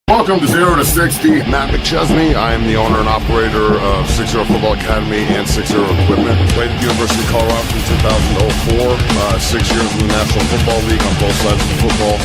Welcome to 0 to 60. Matt McChesney. I am the owner and operator of 60 Football Academy and 60 Equipment. Played at the University of Colorado from 2004. 6 years in the National Football League on both sides of the football.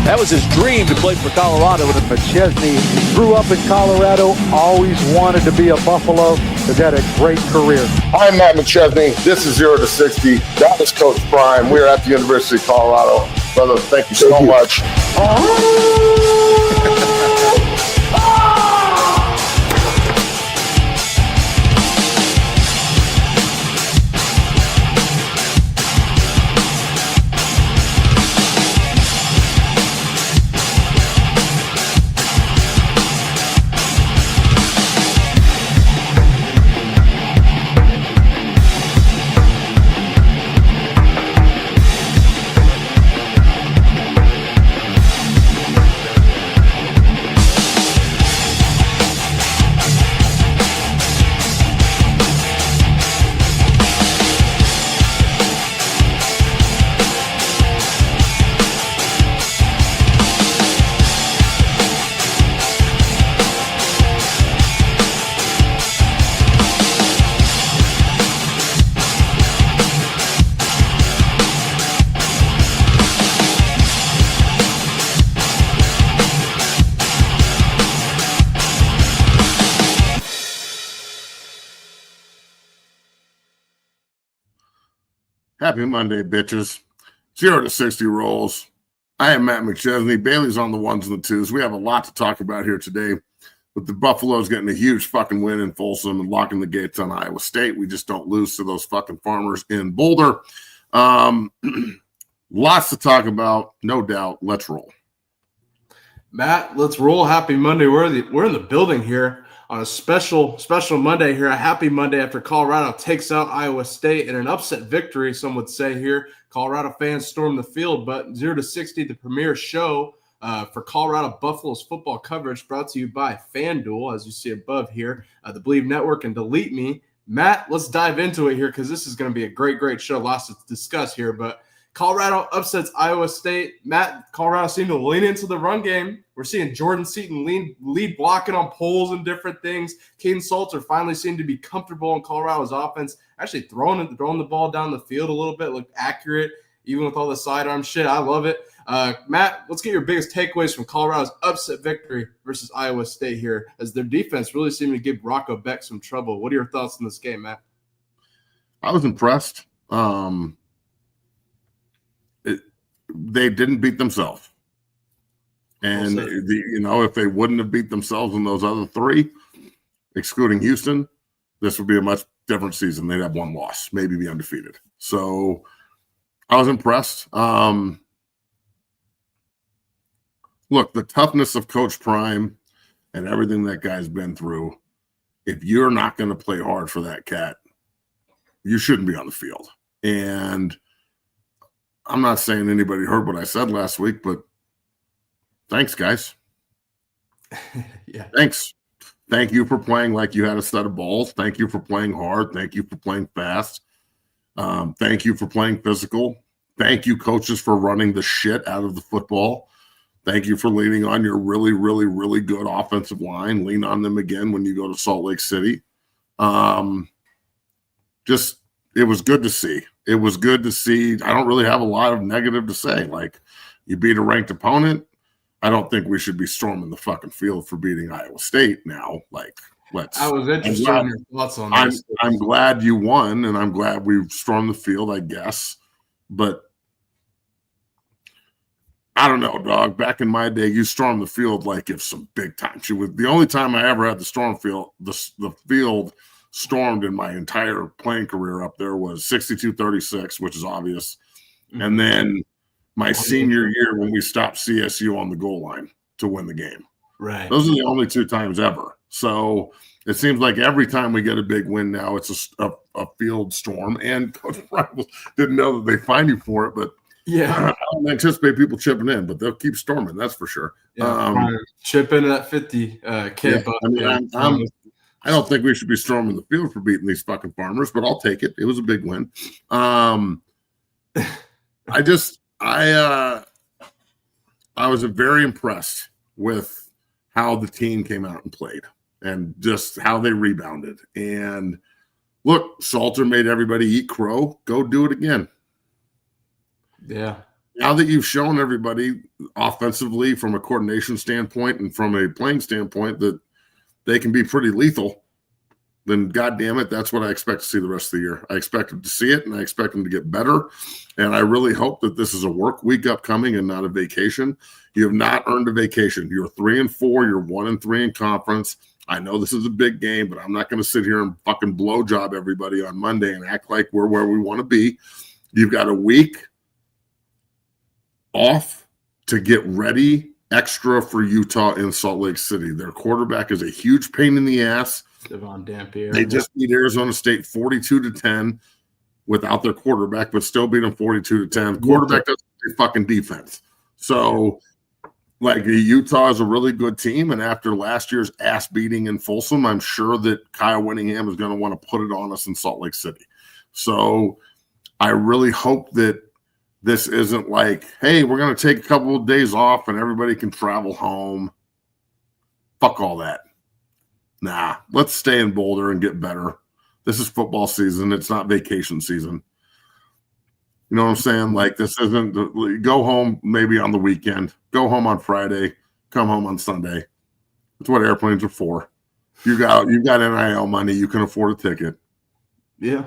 That was his dream to play for Colorado. McChesney grew up in Colorado, always wanted to be a Buffalo, has had a great career. I'm Matt McChesney. This is 0 to 60. That is Coach Prime. We're at the University of Colorado. Brother, thank you so much. Happy Monday, bitches. 0 to 60 rolls. I am Matt McChesney. Bailey's on the ones and the twos. We have a lot to talk about here today. With the Buffaloes getting a huge fucking win in Folsom and locking the gates on Iowa State. We just don't lose to those fucking farmers in Boulder. Lots to talk about, no doubt. Let's roll. Matt, let's roll. Happy Monday. We're in the building here on a special Monday here. A happy Monday after Colorado takes out Iowa State in an upset victory, some would say here. Colorado fans storm the field, but 0 to 60, the premier show for Colorado Buffaloes football coverage, brought to you by FanDuel, as you see above here, the Believe Network and Delete Me. Matt, let's dive into it here because this is going to be a great show. Lots to discuss here, but Colorado upsets Iowa State. Matt, Colorado seemed to lean into the run game. We're seeing Jordan Seaton lead blocking on poles and different things. Caden Salter finally seemed to be comfortable in Colorado's offense, actually throwing the ball down the field a little bit, looked accurate, even with all the sidearm shit. I love it. Matt, let's get your biggest takeaways from Colorado's upset victory versus Iowa State here, as their defense really seemed to give Rocco Beck some trouble. What are your thoughts on this game, Matt? I was impressed. They didn't beat themselves. And, if they wouldn't have beat themselves in those other three, excluding Houston, this would be a much different season. They'd have one loss, maybe be undefeated. So I was impressed. Look, the toughness of Coach Prime and everything that guy's been through, if you're not going to play hard for that cat, you shouldn't be on the field. And I'm not saying anybody heard what I said last week, but thanks, guys. Yeah. Thanks. Thank you for playing like you had a stud of balls. Thank you for playing hard. Thank you for playing fast. Thank you for playing physical. Thank you, coaches, for running the shit out of the football. Thank you for leaning on your really, really, really good offensive line. Lean on them again when you go to Salt Lake City. It was good to see. It was good to see. I don't really have a lot of negative to say. Like, you beat a ranked opponent. I don't think we should be storming the fucking field for beating Iowa State now. Like, let's. I was interested in your thoughts on this. I'm glad you won, and I'm glad we stormed the field, I guess. But I don't know, dog. Back in my day, you stormed the field like if some big time. The only time I ever had the storm field, the field stormed in my entire playing career up there was 62-36, which is obvious. Mm-hmm. And then my senior year when we stopped CSU on the goal line to win the game. Right. Those are the only two times ever. So it seems like every time we get a big win now, it's a field storm. And Coach Broncos didn't know that they fine you for it, but yeah, I don't anticipate people chipping in, but they'll keep storming. That's for sure. Yeah, chip in at 50K. Yeah, I don't think we should be storming the field for beating these fucking farmers, but I'll take it. It was a big win. I was very impressed with how the team came out and played and just how they rebounded. And look, Salter made everybody eat crow. Go do it again. Yeah. Now that you've shown everybody offensively from a coordination standpoint and from a playing standpoint that they can be pretty lethal, then God damn it, that's what I expect to see the rest of the year. I expect them to see it, and I expect them to get better. And I really hope that this is a work week upcoming and not a vacation. You have not earned a vacation. You're 3-4. You're 1-3 in conference. I know this is a big game, but I'm not going to sit here and fucking blow job everybody on Monday and act like we're where we want to be. You've got a week off to get ready extra for Utah in Salt Lake City. Their quarterback is a huge pain in the ass. Devon Dampier. They just beat Arizona State 42-10 without their quarterback, but still beat them 42-10. Quarterback doesn't play fucking defense. So, like, Utah is a really good team, and after last year's ass beating in Folsom, I'm sure that Kyle Whittingham is going to want to put it on us in Salt Lake City. So, I really hope that this isn't like, hey, we're going to take a couple of days off and everybody can travel home. Fuck all that. Nah, let's stay in Boulder and get better. This is football season. It's not vacation season. You know what I'm saying? Like, this isn't go home maybe on the weekend. Go home on Friday. Come home on Sunday. That's what airplanes are for. You've got NIL money. You can afford a ticket. Yeah.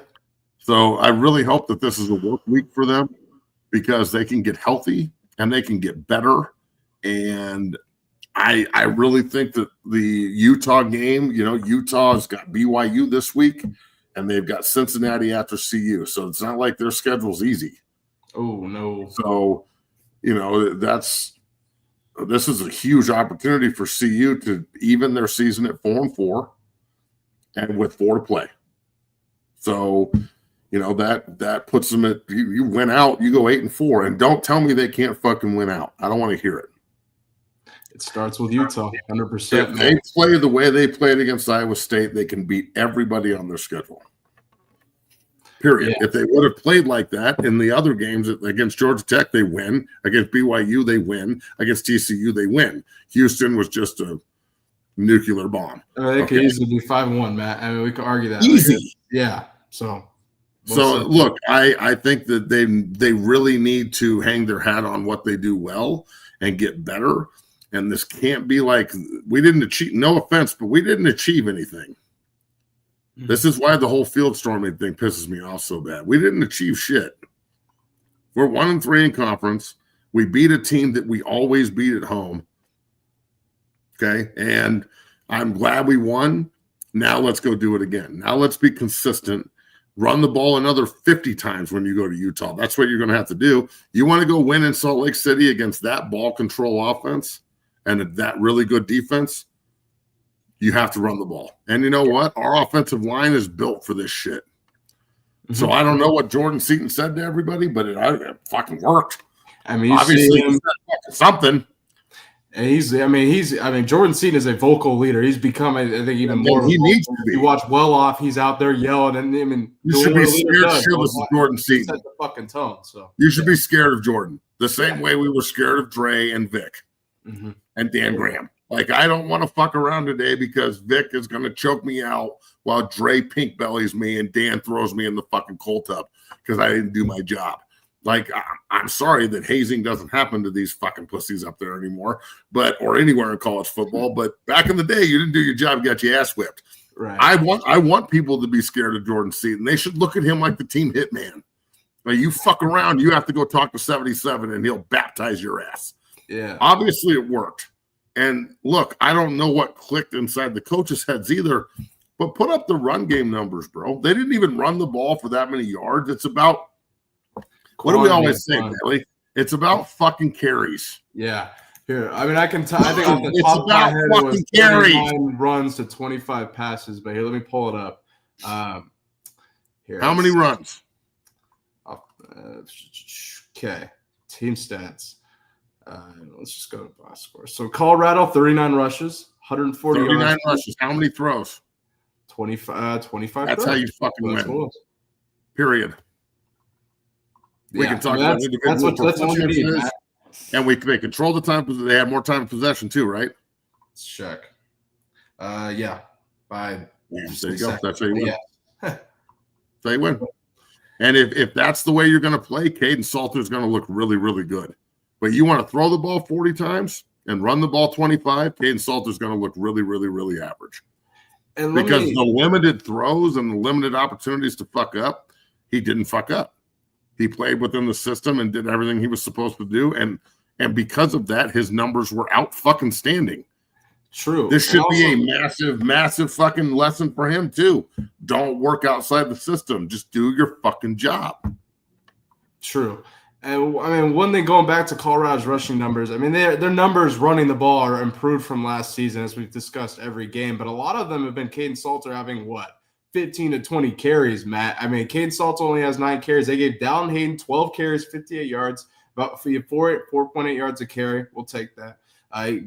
So I really hope that this is a work week for them because they can get healthy and they can get better. And I really think that the Utah game, Utah's got BYU this week and they've got Cincinnati after CU. So it's not like their schedule's easy. Oh, no. So, this is a huge opportunity for CU to even their season at 4-4 and with 4 to play. So, that puts them at you win out, you go 8-4, and don't tell me they can't fucking win out. I don't want to hear it. It starts with Utah, 100%. If they play the way they played against Iowa State, they can beat everybody on their schedule. Period. Yeah. If they would have played like that in the other games against Georgia Tech, they win. Against BYU, they win. Against TCU, they win. Houston was just a nuclear bomb. They could easily be 5-1, Matt. I mean, we could argue that. Easy. Yeah. So look, I think that they really need to hang their hat on what they do well and get better. And this can't be like we didn't achieve. No offense, but we didn't achieve anything. This is why the whole field storming thing pisses me off so bad. We didn't achieve shit. We're 1-3 in conference. We beat a team that we always beat at home. Okay, and I'm glad we won. Now let's go do it again. Now let's be consistent. Run the ball another 50 times when you go to Utah. That's what you're going to have to do. You want to go win in Salt Lake City against that ball control offense and that really good defense, you have to run the ball. And you know what? Our offensive line is built for this shit. Mm-hmm. So I don't know what Jordan Seaton said to everybody, but it fucking worked. I mean, obviously he said something. And Jordan Seaton is a vocal leader. He's become, I think, even more. He needs to be. You watch Well Off, he's out there yelling, and you should be scared shitless of Jordan Seaton. Set the fucking tone. So you should be scared of Jordan the same way we were scared of Dre and Vic and Dan Graham. Like, I don't want to fuck around today because Vic is going to choke me out while Dre pink bellies me and Dan throws me in the fucking coal tub because I didn't do my job. Like, I'm sorry that hazing doesn't happen to these fucking pussies up there anymore, or anywhere in college football. But back in the day, you didn't do your job, got your ass whipped. Right. I want people to be scared of Jordan Seaton. They should look at him like the team hitman. Like, you fuck around, you have to go talk to 77, and he'll baptize your ass. Yeah. Obviously, it worked. And look, I don't know what clicked inside the coaches' heads either, but put up the run game numbers, bro. They didn't even run the ball for that many yards. It's about what do we always say, Bailey? It's about fucking carries. Yeah. Here, I mean, I think off the top of my head, it was carries. 29 runs to 25 passes. But here, let me pull it up. Here, how many runs? Okay, team stats. Let's just go to box score. So Colorado, 39 rushes, 140 39 yards. rushes. How many throws? 25. That's how you fucking win. Period. We can talk about individual that's what you need, performances. And they controlled the time because they had more time of possession too, right? Let's check. Yeah. By There you go. That's how you win. Yeah. That's how you win. And if that's the way you're going to play, Caden Salter is going to look really, really good. But you want to throw the ball 40 times and run the ball 25, Caden Salter is going to look really, really, really average. And because the limited throws and the limited opportunities to fuck up, he didn't fuck up. He played within the system and did everything he was supposed to do. And because of that, his numbers were out fucking standing. True. This should be a massive, massive fucking lesson for him too. Don't work outside the system. Just do your fucking job. True. And I mean, one thing going back to Colorado's rushing numbers, I mean, their numbers running the ball are improved from last season, as we've discussed every game. But a lot of them have been Caden Salter having 15 to 20 carries, Matt. I mean, Caden Salter only has 9 carries. They gave Dallin Hayden 12 carries, 58 yards, about 4.8 yards a carry. We'll take that.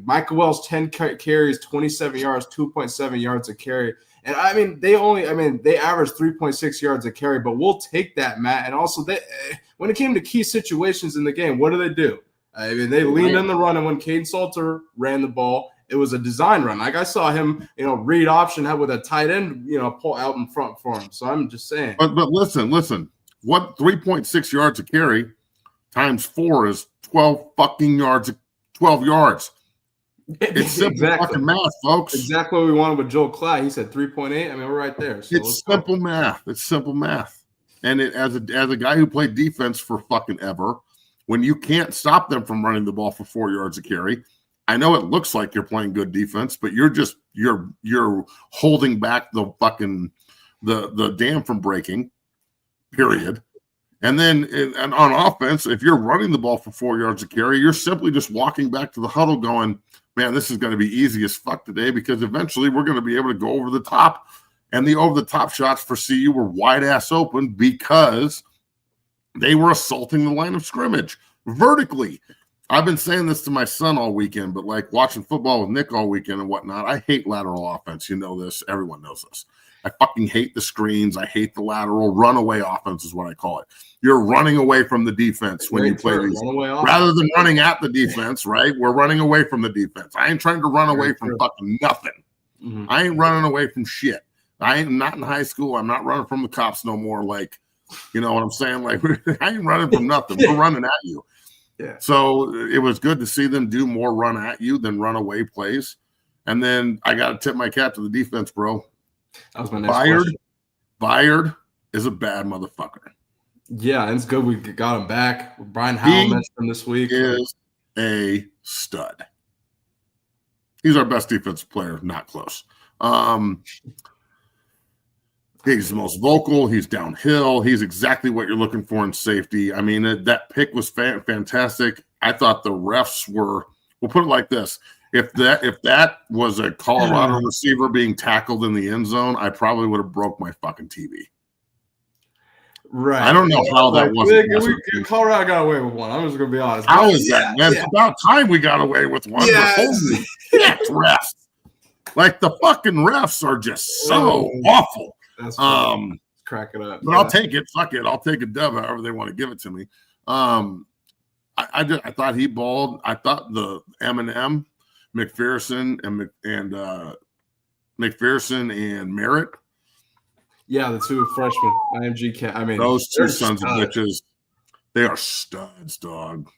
Michael Wells, 10 carries, 27 yards, 2.7 yards a carry. And I mean, they averaged 3.6 yards a carry, but we'll take that, Matt. And also, when it came to key situations in the game, what do? I mean, they leaned in the run, and when Caden Salter ran the ball, it was a design run. Like I saw him, read option with a tight end, pull out in front for him. So I'm just saying. But listen, what 3.6 yards a carry times 4 is 12 fucking yards, 12 yards. It's simple fucking math, folks. Exactly what we wanted with Joel Klatt. He said 3.8. I mean, we're right there. So it's simple math. It's simple math. And as a guy who played defense for fucking ever, when you can't stop them from running the ball for 4 yards a carry, I know it looks like you're playing good defense, but you're holding back the fucking the dam from breaking. Period. And then on offense, if you're running the ball for 4 yards a carry, you're simply just walking back to the huddle going, man, this is going to be easy as fuck today because eventually we're going to be able to go over the top. And the over-the-top shots for CU were wide-ass open because they were assaulting the line of scrimmage vertically. I've been saying this to my son all weekend, but like watching football with Nick all weekend and whatnot, I hate lateral offense. You know this. Everyone knows this. I fucking hate the screens. I hate the lateral runaway offense is what I call it. You're running away from the defense when you play these. Rather than running at the defense, right? We're running away from the defense. I ain't trying to run away from fucking nothing. Mm-hmm. I ain't running away from shit. I ain't not in high school. I'm not running from the cops no more. Like, you know what I'm saying? Like, I ain't running from nothing. We're running at you. Yeah. So it was good to see them do more run at you than run away plays. And then I got to tip my cap to the defense, bro. That was my next question. Byard is a bad motherfucker. Yeah, and it's good we got him back. Brian Howell mentioned him this week. He is a stud. He's our best defensive player, not close. He's the most vocal. He's downhill. He's exactly what you're looking for in safety. I mean, that pick was fantastic. I thought the refs were. We'll put it like this: if that was a Colorado receiver being tackled in the end zone, I probably would have broke my fucking TV. Right. I don't know how that wasn't. Colorado got away with one. I'm just gonna be honest. How is that, man? It's about time we got away with one. Yeah, holy shit, refs! Like the fucking refs are just so awful. That's funny. Crack it up. But I'll take it. Fuck it. I'll take a dub however they want to give it to me. I thought he balled. I thought the Eminem, McPherson and Merritt. Yeah, the two freshmen, IMG. I mean, those two sons of bitches, they are studs, dog.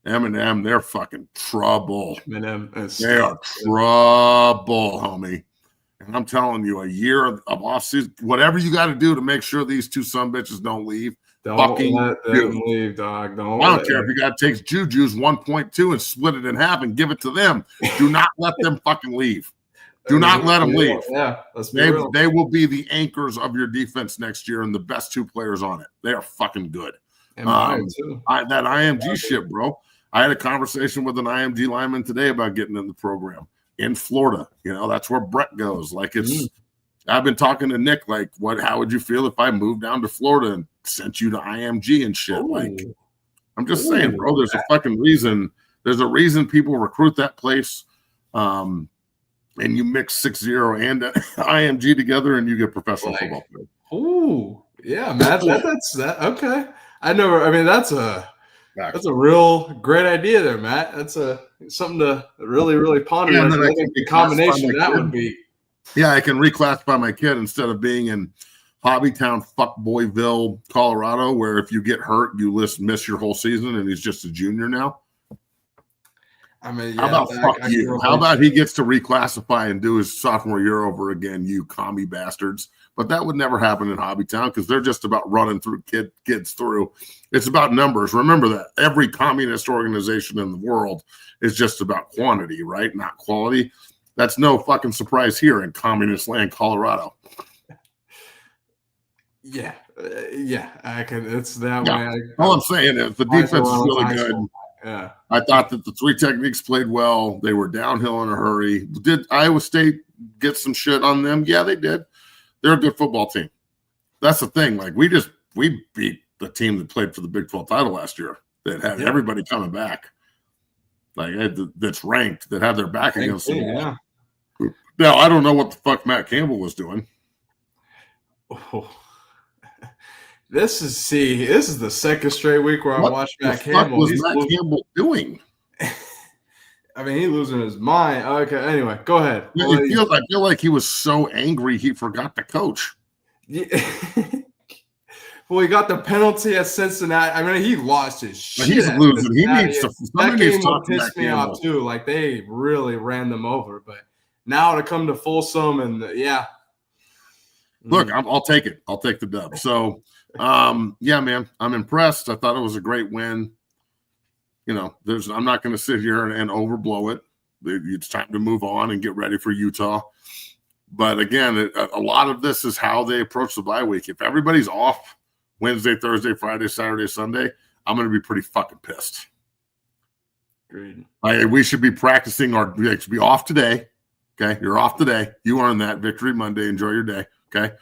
Eminem, they're fucking trouble. Eminem, they are trouble, homie. And I'm telling you, a year of offseason, whatever you got to do to make sure these two son bitches don't leave. Don't let them leave, dog. I don't care if you got to take Juju's 1.2 and split it in half and give it to them. Do not let them fucking leave. Do not let them leave. Yeah, they will be the anchors of your defense next year and the best two players on it. They are fucking good. And mine too. That IMG shit, bro. I had a conversation with an IMG lineman today about getting in the program in Florida. You know, that's where Brett goes. Like I've been talking to Nick, like, how would you feel if I moved down to Florida and sent you to IMG and shit? Like, I'm just saying, bro, there's a fucking reason. There's a reason people recruit that place. And you mix 6-0 and IMG together, and you get professional football player. Oh, yeah, Matt. That's that. Okay, I know. I mean, that's a That's a real great idea there, Matt. That's something to really ponder. Yeah, I think the combination that would be. Yeah, I can reclassify my kid instead of being in Hobbytown, Fuckboyville, Colorado, where if you get hurt, you miss your whole season, and he's just a junior now. I mean, how about fuck you? How about he gets to reclassify and do his sophomore year over again, you commie bastards? But that would never happen in Hobbytown because they're just about running through kids through. It's about numbers. Remember that every communist organization in the world is just about quantity, right? Not quality. That's no fucking surprise here in communist land, Colorado. Yeah, I can. It's that way. All I'm saying is the defense is really good. Yeah, I thought that the three techniques played well. They were downhill in a hurry. Did Iowa State get some shit on them? Yeah, they did. They're a good football team. That's the thing. Like we beat the team that played for the Big 12 title last year that had everybody coming back. Like that's ranked, that had their back against the wall. Yeah. Now I don't know what the fuck Matt Campbell was doing. Oh. This is the second straight week where I watched Matt Campbell. What was Matt Campbell doing? I mean, he's losing his mind. Okay, anyway, go ahead. Yeah, I feel like he was so angry he forgot to coach. Yeah. Well, he got the penalty at Cincinnati. I mean, he lost his shit. He's losing. He needs to. That game pissed me off too. Like they really ran them over. But now to come to Folsom and Look, I'll take it. I'll take the dub. So. Yeah, man, I'm impressed. I thought it was a great win. You know, I'm not going to sit here and overblow it. It's time to move on and get ready for Utah. But again, a lot of this is how they approach the bye week. If everybody's off Wednesday, Thursday, Friday, Saturday, Sunday, I'm going to be pretty fucking pissed. Agreed. We should be practicing we should be off today. Okay, you're off today. You earned that. Victory Monday. Enjoy your day. Okay.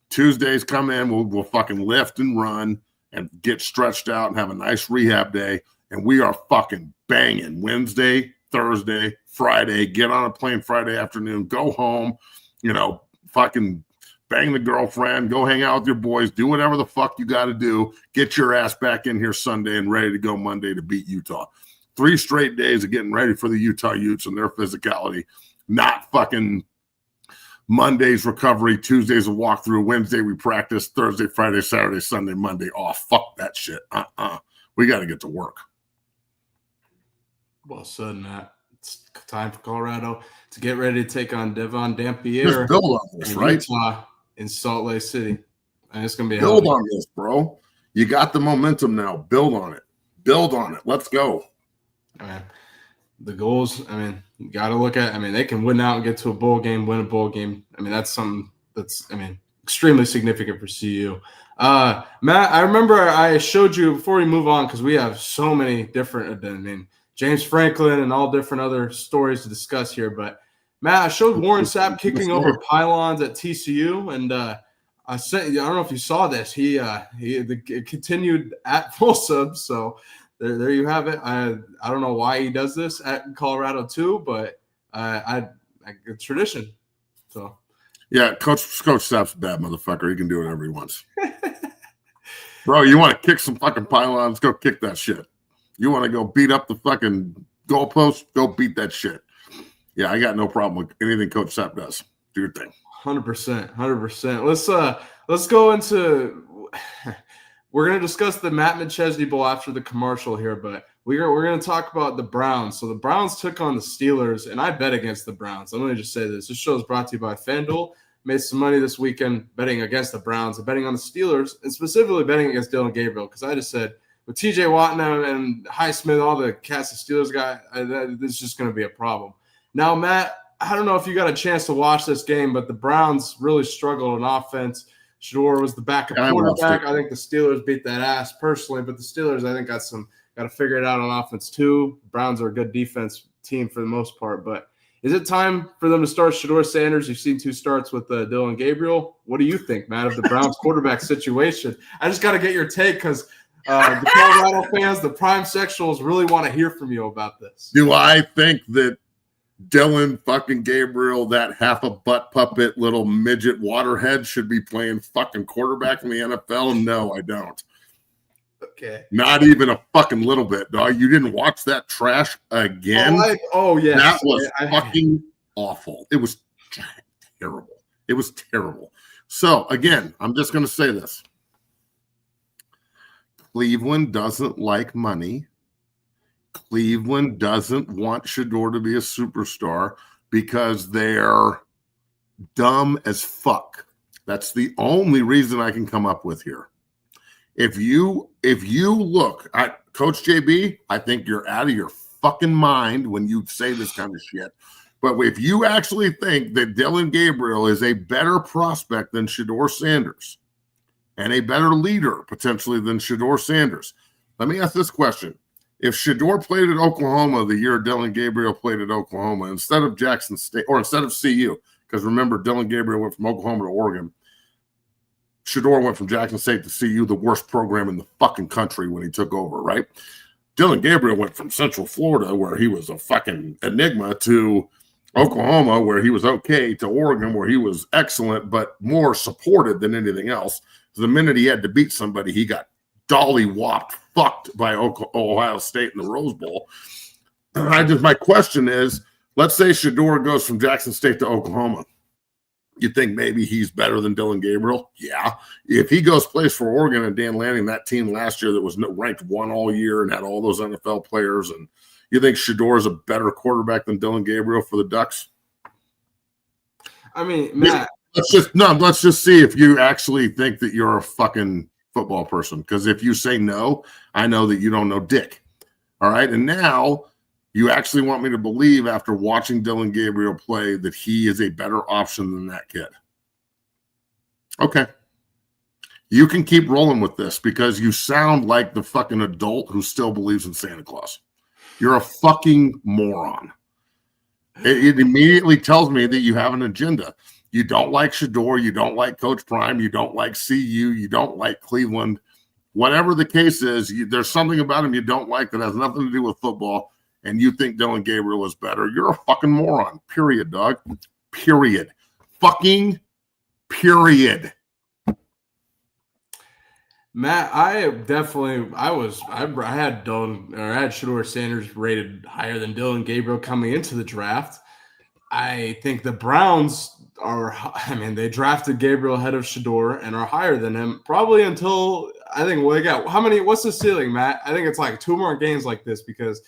Tuesdays come in, we'll fucking lift and run and get stretched out and have a nice rehab day. And we are fucking banging Wednesday, Thursday, Friday, get on a plane Friday afternoon, go home, fucking bang the girlfriend, go hang out with your boys, do whatever the fuck you got to do, get your ass back in here Sunday and ready to go Monday to beat Utah. 3 straight days of getting ready for the Utah Utes and their physicality, not fucking Monday's recovery, Tuesday's a walkthrough, Wednesday we practice, Thursday, Friday, Saturday, Sunday, Monday off. Fuck that shit. We got to get to work. Well said, Matt. It's time for Colorado to get ready to take on Devon Dampier. Just build on this, right? Utah in Salt Lake City. And it's going to be build on this, bro. You got the momentum now. Build on it. Build on it. Let's go. Man, the goals, you got to look at, they can win out and get to a bowl game, win a bowl game. That's something that's, extremely significant for CU. Matt, I remember I showed you before we move on, because we have so many different, James Franklin and all different other stories to discuss here. But Matt, I showed Warren Sapp kicking over pylons at TCU, and I don't know if you saw this. He continued at Folsom, so there you have it. I don't know why he does this at Colorado too, but it's tradition. So yeah, Coach Sapp's a bad motherfucker. He can do whatever he wants. Bro, you want to kick some fucking pylons? Go kick that shit. You want to go beat up the fucking goalpost? Go beat that shit. Yeah, I got no problem with anything Coach Sapp does. Do your thing. 100%. Let's go into. We're going to discuss the Matt McChesney Bowl after the commercial here, but we're going to talk about the Browns. So the Browns took on the Steelers, and I bet against the Browns. I'm going to just say this. This show is brought to you by FanDuel. Made some money this weekend betting against the Browns and betting on the Steelers, and specifically betting against Dylan Gabriel, because I just said with TJ Watt and Highsmith, all the cast of Steelers guy, this is just going to be a problem. Now, Matt, I don't know if you got a chance to watch this game, but the Browns really struggled on offense. Shador was the backup quarterback. I think the Steelers beat that ass personally, but the Steelers, I think, got to figure it out on offense too. Browns are a good defense team for the most part, but is it time for them to start Shador Sanders? You've seen 2 starts with Dylan Gabriel. What do you think, Matt, of the Browns quarterback situation? I just got to get your take because the Colorado fans, the Prime Sexuals, really want to hear from you about this. Do I think that Dylan fucking Gabriel, that half a butt puppet little midget waterhead, should be playing fucking quarterback in the NFL? No, I don't. Okay. Not even a fucking little bit, dog. You didn't watch that trash again? Yes. That was fucking awful. It was terrible. It was terrible. So, again, I'm just going to say this. Cleveland doesn't like money. Cleveland doesn't want Shedeur to be a superstar because they're dumb as fuck. That's the only reason I can come up with here. If you look at Coach JB, I think you're out of your fucking mind when you say this kind of shit. But if you actually think that Dillon Gabriel is a better prospect than Shedeur Sanders and a better leader potentially than Shedeur Sanders, let me ask this question. If Shedeur played at Oklahoma the year Dillon Gabriel played at Oklahoma instead of Jackson State or instead of CU, because remember, Dillon Gabriel went from Oklahoma to Oregon. Shedeur went from Jackson State to CU, the worst program in the fucking country when he took over, right? Dillon Gabriel went from Central Florida, where he was a fucking enigma, to Oklahoma, where he was okay, to Oregon, where he was excellent, but more supported than anything else. So the minute he had to beat somebody, he got dolly-whopped, fucked by Ohio State in the Rose Bowl. My question is, let's say Shedeur goes from Jackson State to Oklahoma. You think maybe he's better than Dillon Gabriel? Yeah. If he goes plays for Oregon and Dan Lanning, that team last year that was ranked 1 all year and had all those NFL players, and you think Shedeur is a better quarterback than Dillon Gabriel for the Ducks? I mean, Matt. Let's just see if you actually think that you're a fucking football person. Because if you say no, I know that you don't know dick. All right. And now you actually want me to believe after watching Dillon Gabriel play that he is a better option than that kid. Okay. You can keep rolling with this because you sound like the fucking adult who still believes in Santa Claus. You're a fucking moron. It immediately tells me that you have an agenda. You don't like Shedeur. You don't like Coach Prime. You don't like CU. You don't like Cleveland. Whatever the case is, there's something about him you don't like that has nothing to do with football, and you think Dillon Gabriel is better. You're a fucking moron. Period, dog. Period. Fucking period. Matt, I had Shedeur Sanders rated higher than Dillon Gabriel coming into the draft. I think the Browns they drafted Gabriel ahead of Shedeur and are higher than him probably until they got what's the ceiling, Matt? I think it's like 2 more games like this because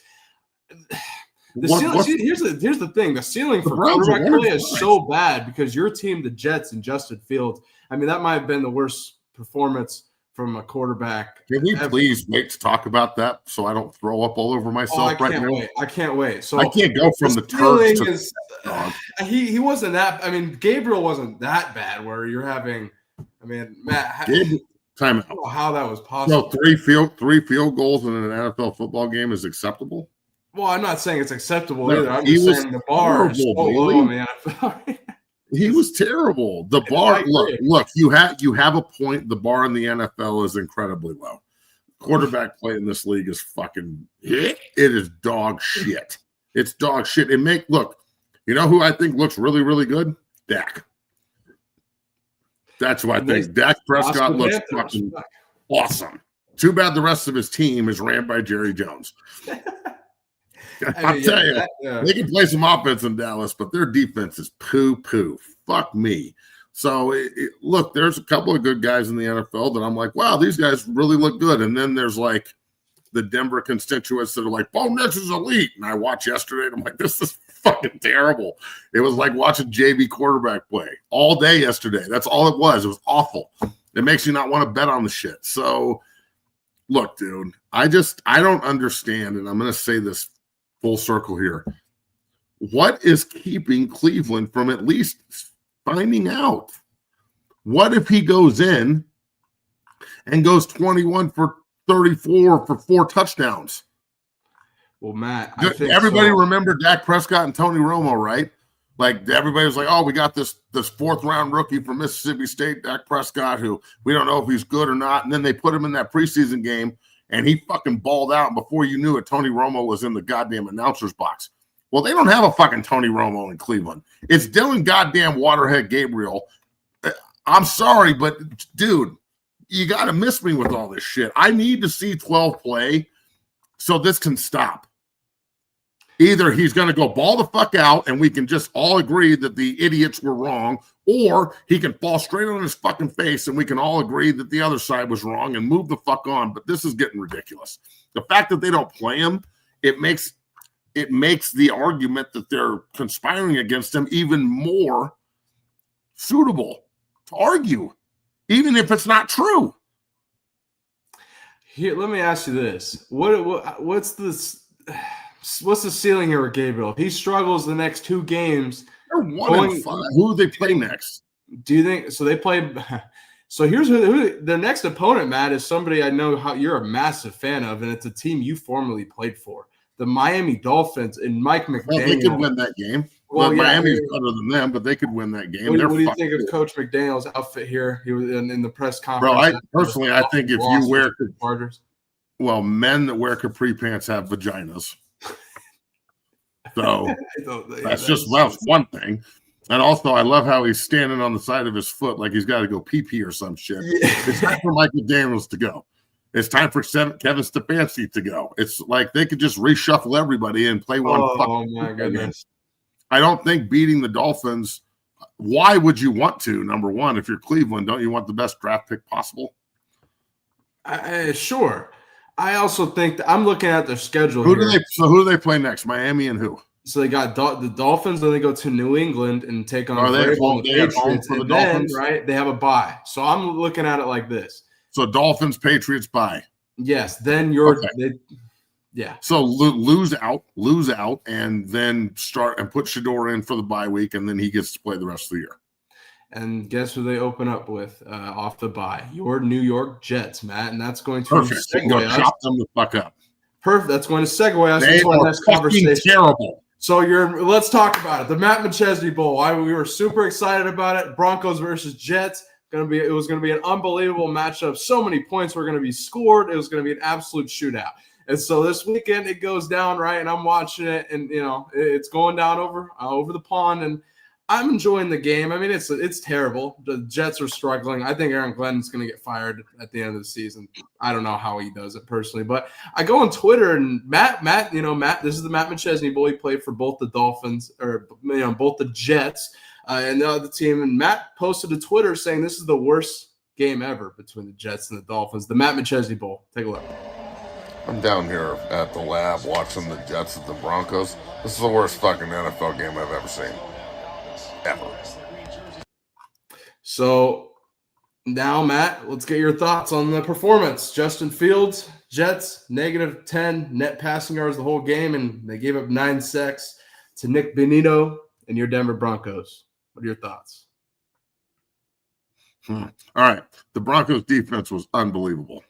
here's the thing. The ceiling for quarterback play is so bad because your team, the Jets and Justin Fields, that might have been the worst performance from a quarterback. Can we please wait to talk about that so I don't throw up all over myself right now? I can't wait. So I can't go from the Turks to he wasn't that. Gabriel wasn't that bad. Where you're having, Matt. Time out. I don't know how that was possible. So three field goals in an NFL football game is acceptable? Well, I'm not saying it's acceptable either. I'm just saying the bar is so low in the NFL. He was terrible. The bar, look, you have a point. The bar in the NFL is incredibly low. Quarterback play in this league is fucking it is dog shit. It's dog shit. Look, you know who I think looks really, really good? Dak. That's who I think. Dak Prescott looks fucking awesome. Too bad the rest of his team is ran by Jerry Jones. I'll tell you, they can play some offense in Dallas, but their defense is poo-poo. Fuck me. So, look, there's a couple of good guys in the NFL that I'm like, wow, these guys really look good. And then there's like the Denver constituents that are like, Bo Nix is elite. And I watched yesterday, and I'm like, this is fucking terrible. It was like watching JV quarterback play all day yesterday. That's all it was. It was awful. It makes you not want to bet on the shit. So, look, dude, I don't understand, and I'm going to say this full circle here. What is keeping Cleveland from at least finding out? What if he goes in and goes 21 for 34 for 4 touchdowns? Well, Matt, everybody remember Dak Prescott and Tony Romo, right? Like everybody was like, oh, we got this 4th round rookie from Mississippi State, Dak Prescott, who we don't know if he's good or not. And then they put him in that preseason game and he fucking balled out. And before you knew it, Tony Romo was in the goddamn announcer's box. Well, they don't have a fucking Tony Romo in Cleveland. It's Dillon goddamn Waterhead Gabriel. I'm sorry, but dude, you got to miss me with all this shit. I need to see 12 play so this can stop. Either he's going to go ball the fuck out and we can just all agree that the idiots were wrong, or he can fall straight on his fucking face and we can all agree that the other side was wrong and move the fuck on. But this is getting ridiculous. The fact that they don't play him, it makes the argument that they're conspiring against him even more suitable to argue, even if it's not true. Here, let me ask you this: what's the ceiling here with Gabriel? If he struggles the next 2 games, they're 1-5. Who do they play next? Do you think so? They play. So here's who their next opponent, Matt, is somebody I know how you're a massive fan of, and it's a team you formerly played for, the Miami Dolphins, and Mike McDaniel. Well, they could win that game. Well, Miami's better than them, but they could win that game. What do you think of Coach McDaniel's outfit here? He was in the press conference. Bro, I think if you wear Chargers, well, men that wear capri pants have vaginas. So that's one thing. And also, I love how he's standing on the side of his foot like he's got to go pee-pee or some shit. Yeah. It's time for Mike McDaniels to go. It's time for Kevin Stefanski to go. It's like they could just reshuffle everybody and play one. Oh, my goodness. I don't think beating the Dolphins, why would you want to? Number one, if you're Cleveland, don't you want the best draft pick possible? Sure. I also think that I'm looking at their schedule. Who do they play next? Miami and who? So they got the Dolphins, then they go to New England and take on the Patriots. And then, right, they have a bye. So I'm looking at it like this. So Dolphins, Patriots, bye. Yes. Then you're yeah. So lose out, and then start and put Shador in for the bye week, and then he gets to play the rest of the year. And guess who they open up with off the bye? Your New York Jets, Matt, and that's going to segue us. Chop them the fuck up. Perfect. That's going to segue us into our next conversation. Terrible. So let's talk about it. The Matt McChesney Bowl. We were super excited about it. Broncos versus Jets. It was going to be an unbelievable matchup. So many points were going to be scored. It was going to be an absolute shootout. And so this weekend it goes down, right? And I'm watching it, and it's going down over the pond, and I'm enjoying the game. I mean, it's terrible. The Jets are struggling. I think Aaron Glenn's going to get fired at the end of the season. I don't know how he does it personally, but I go on Twitter and Matt, this is the Matt McChesney Bowl. He played for both the Dolphins both the Jets and the other team. And Matt posted to Twitter saying this is the worst game ever between the Jets and the Dolphins. The Matt McChesney Bowl. Take a look. I'm down here at the lab watching the Jets at the Broncos. This is the worst fucking NFL game I've ever seen. Ever. So now, Matt, let's get your thoughts on the performance. Justin Fields, Jets, -10 net passing yards the whole game, and they gave up 9 sacks to Nick Benito and your Denver Broncos. What are your thoughts? All right. The Broncos defense was unbelievable.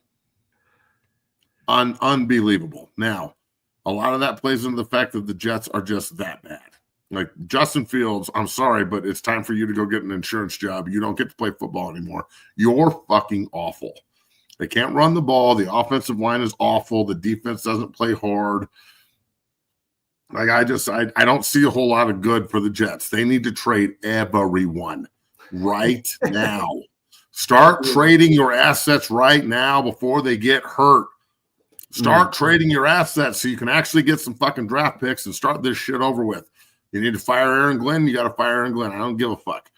Unbelievable. Now, a lot of that plays into the fact that the Jets are just that bad. Like Justin Fields, I'm sorry, but it's time for you to go get an insurance job. You don't get to play football anymore. You're fucking awful. They can't run the ball. The offensive line is awful. The defense doesn't play hard. Like I don't see a whole lot of good for the Jets. They need to trade everyone right now. Start trading your assets right now before they get hurt. Start trading your assets so you can actually get some fucking draft picks and start this shit over with. You need to fire Aaron Glenn. You got to fire Aaron Glenn. I don't give a fuck.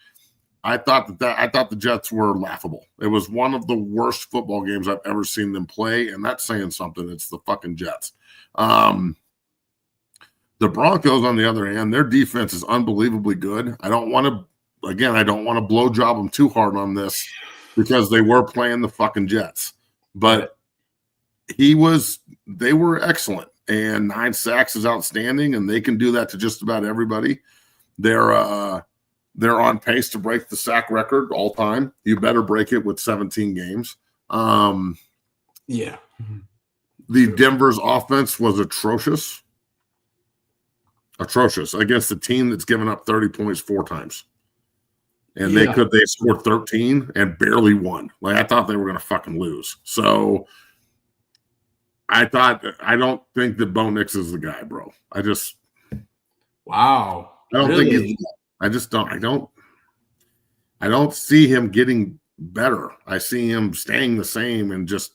I thought the Jets were laughable. It was one of the worst football games I've ever seen them play, and that's saying something. It's the fucking Jets. The Broncos, on the other hand, their defense is unbelievably good. I don't want to blow job them too hard on this because they were playing the fucking Jets, but they were excellent. And 9 sacks is outstanding, and they can do that to just about everybody. They're on pace to break the sack record all time. You better break it with 17 games. Yeah. The Denver's offense was atrocious against a team that's given up 30 points 4 times. And they scored 13 and barely won. Like I thought they were going to fucking lose. So I don't think that Bo Nix is the guy, bro. Wow. I don't think he's the guy. I don't see him getting better. I see him staying the same and just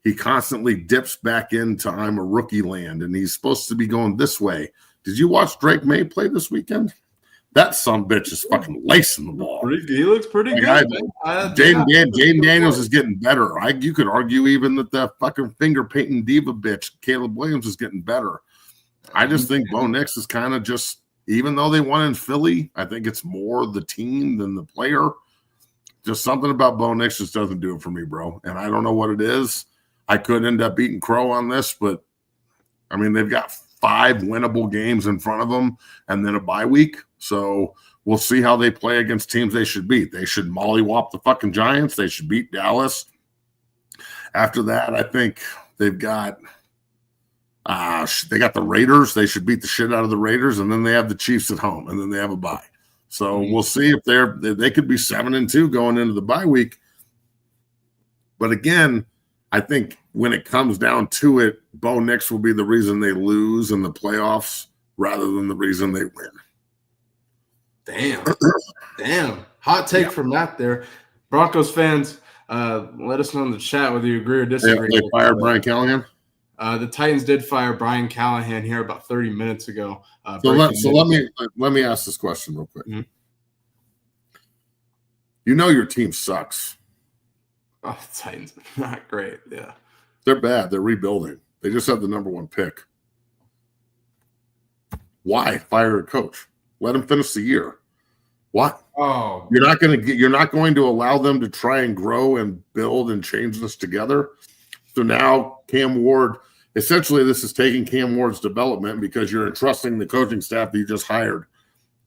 he constantly dips back into I'm a rookie land, and he's supposed to be going this way. Did you watch Drake May play this weekend? That sumbitch is fucking lacing the ball. He looks pretty good. Jaden Daniels is getting better. You could argue even that the fucking finger painting diva bitch, Caleb Williams, is getting better. I just think Bo Nix is kind of just, even though they won in Philly, I think it's more the team than the player. Just something about Bo Nix just doesn't do it for me, bro. And I don't know what it is. I could end up beating Crow on this, but I mean, they've got 5 winnable games in front of them and then a bye week. So we'll see how they play against teams they should beat. They should mollywop the fucking Giants. They should beat Dallas. After that, I think they've got the Raiders. They should beat the shit out of the Raiders, and then they have the Chiefs at home, and then they have a bye. So we'll see if they could be 7-2 going into the bye week. But again, I think when it comes down to it, Bo Nix will be the reason they lose in the playoffs rather than the reason they win. Damn. Hot take from Matt there. Broncos fans, let us know in the chat whether you agree or disagree. They fired Brian Callahan? The Titans did fire Brian Callahan here about 30 minutes ago. Let me ask this question real quick. Mm-hmm. You know your team sucks. Oh, the Titans are not great. Yeah. They're bad. They're rebuilding. They just have the number 1 pick. Why fire a coach? Let him finish the year. What? Oh, you're not going to allow them to try and grow and build and change this together. So now Cam Ward, essentially this is taking Cam Ward's development because you're entrusting the coaching staff that you just hired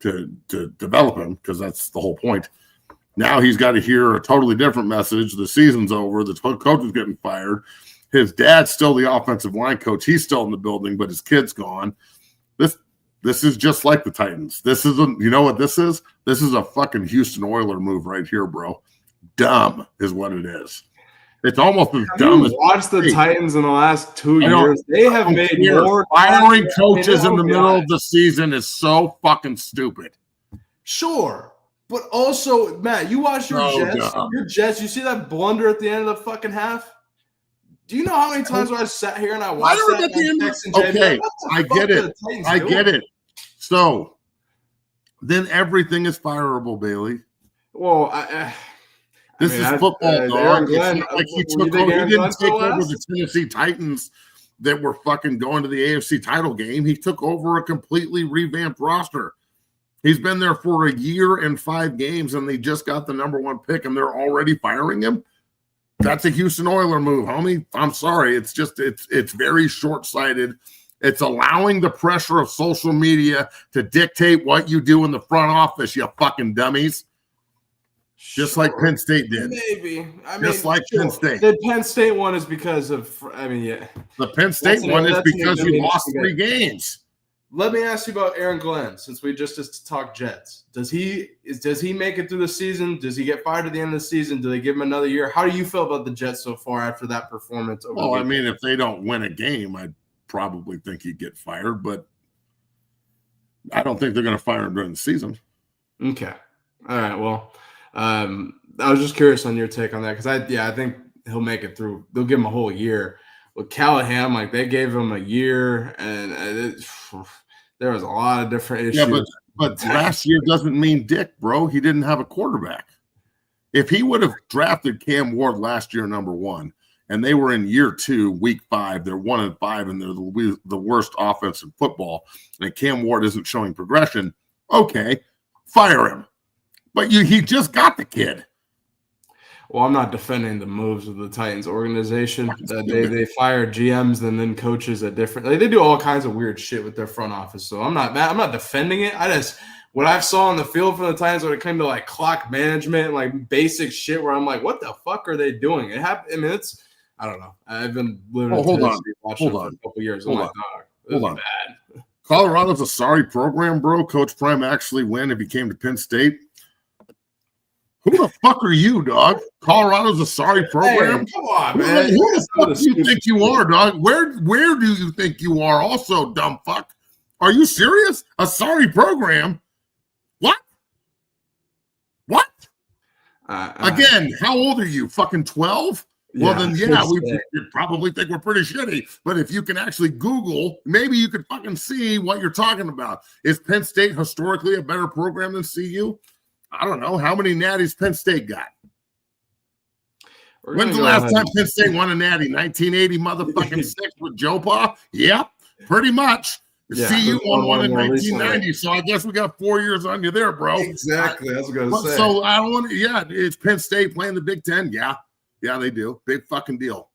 to develop him, because that's the whole point. Now he's got to hear a totally different message. The season's over. The coach is getting fired. His dad's still the offensive line coach. He's still in the building, but his kid's gone. This is just like the Titans. This isn't, you know what this is? This is a fucking Houston Oiler move right here, bro. Dumb is what it is. It's almost as dumb as watch the Titans in the last 2 years. They have made more. Firing coaches in the middle of the season is so fucking stupid. Sure. But also, Matt, you watch your Jets. God. Your Jets, you see that blunder at the end of the fucking half? Do you know how many times I sat here and I watched that? Okay, I get it. I get it. So then everything is fireable, Bailey. Well, this is football, dog. Like he didn't take over the Tennessee Titans that were fucking going to the AFC title game. He took over a completely revamped roster. He's been there for a year and 5 games, and they just got the number 1 pick, and they're already firing him. That's a Houston Oiler move, homie. I'm sorry. It's just it's very short-sighted. It's allowing the pressure of social media to dictate what you do in the front office, you fucking dummies. Just like Penn State did. Maybe. Penn State. The Penn State one is because of, yeah. The Penn State one is because you lost 3 games. Let me ask you about Aaron Glenn, since we just talked Jets. Does he make it through the season? Does he get fired at the end of the season? Do they give him another year? How do you feel about the Jets so far after that performance? Well, I mean, if they don't win a game, I'd probably think he'd get fired, but I don't think they're going to fire him during the season. Okay. All right. Well, I was just curious on your take on that, because I think he'll make it through. They'll give him a whole year. With Callahan, like they gave him a year, and there was a lot of different issues. Yeah, but last year doesn't mean dick, bro. He didn't have a quarterback. If he would have drafted Cam Ward last year, number 1, and they were in year 2, week 5, they're 1-5, and they're the worst offense in football, and Cam Ward isn't showing progression, okay, fire him. But he just got the kid. Well, I'm not defending the moves of the Titans organization. They fire GMs and then coaches at different. They do all kinds of weird shit with their front office. So I'm not defending it. What I saw on the field from the Titans when it came to like clock management, like basic shit, where I'm like, what the fuck are they doing? It happened. I mean, I don't know. I've been living in Tennessee watching it for a couple years. Hold on. Bad. Colorado's a sorry program, bro. Coach Prime actually win if he came to Penn State. Who the fuck are you, dog? Colorado's a sorry program. Hey, come on, man. Who the fuck do you think you are, dog? Where do you think you are? Also, dumb fuck. Are you serious? A sorry program? What? Again, how old are you? Fucking 12? Well, then, we probably think we're pretty shitty. But if you can actually Google, maybe you could fucking see what you're talking about. Is Penn State historically a better program than CU? I don't know. How many natties Penn State got? When's the last time Penn State won a natty? 1980 motherfucking 6 with Joe Pa? Yep, pretty much. CU won one in 1990, so I guess we got 4 years on you there, bro. Exactly. I was going to say. So I don't want to, it's Penn State playing the Big Ten. Yeah, they do. Big fucking deal.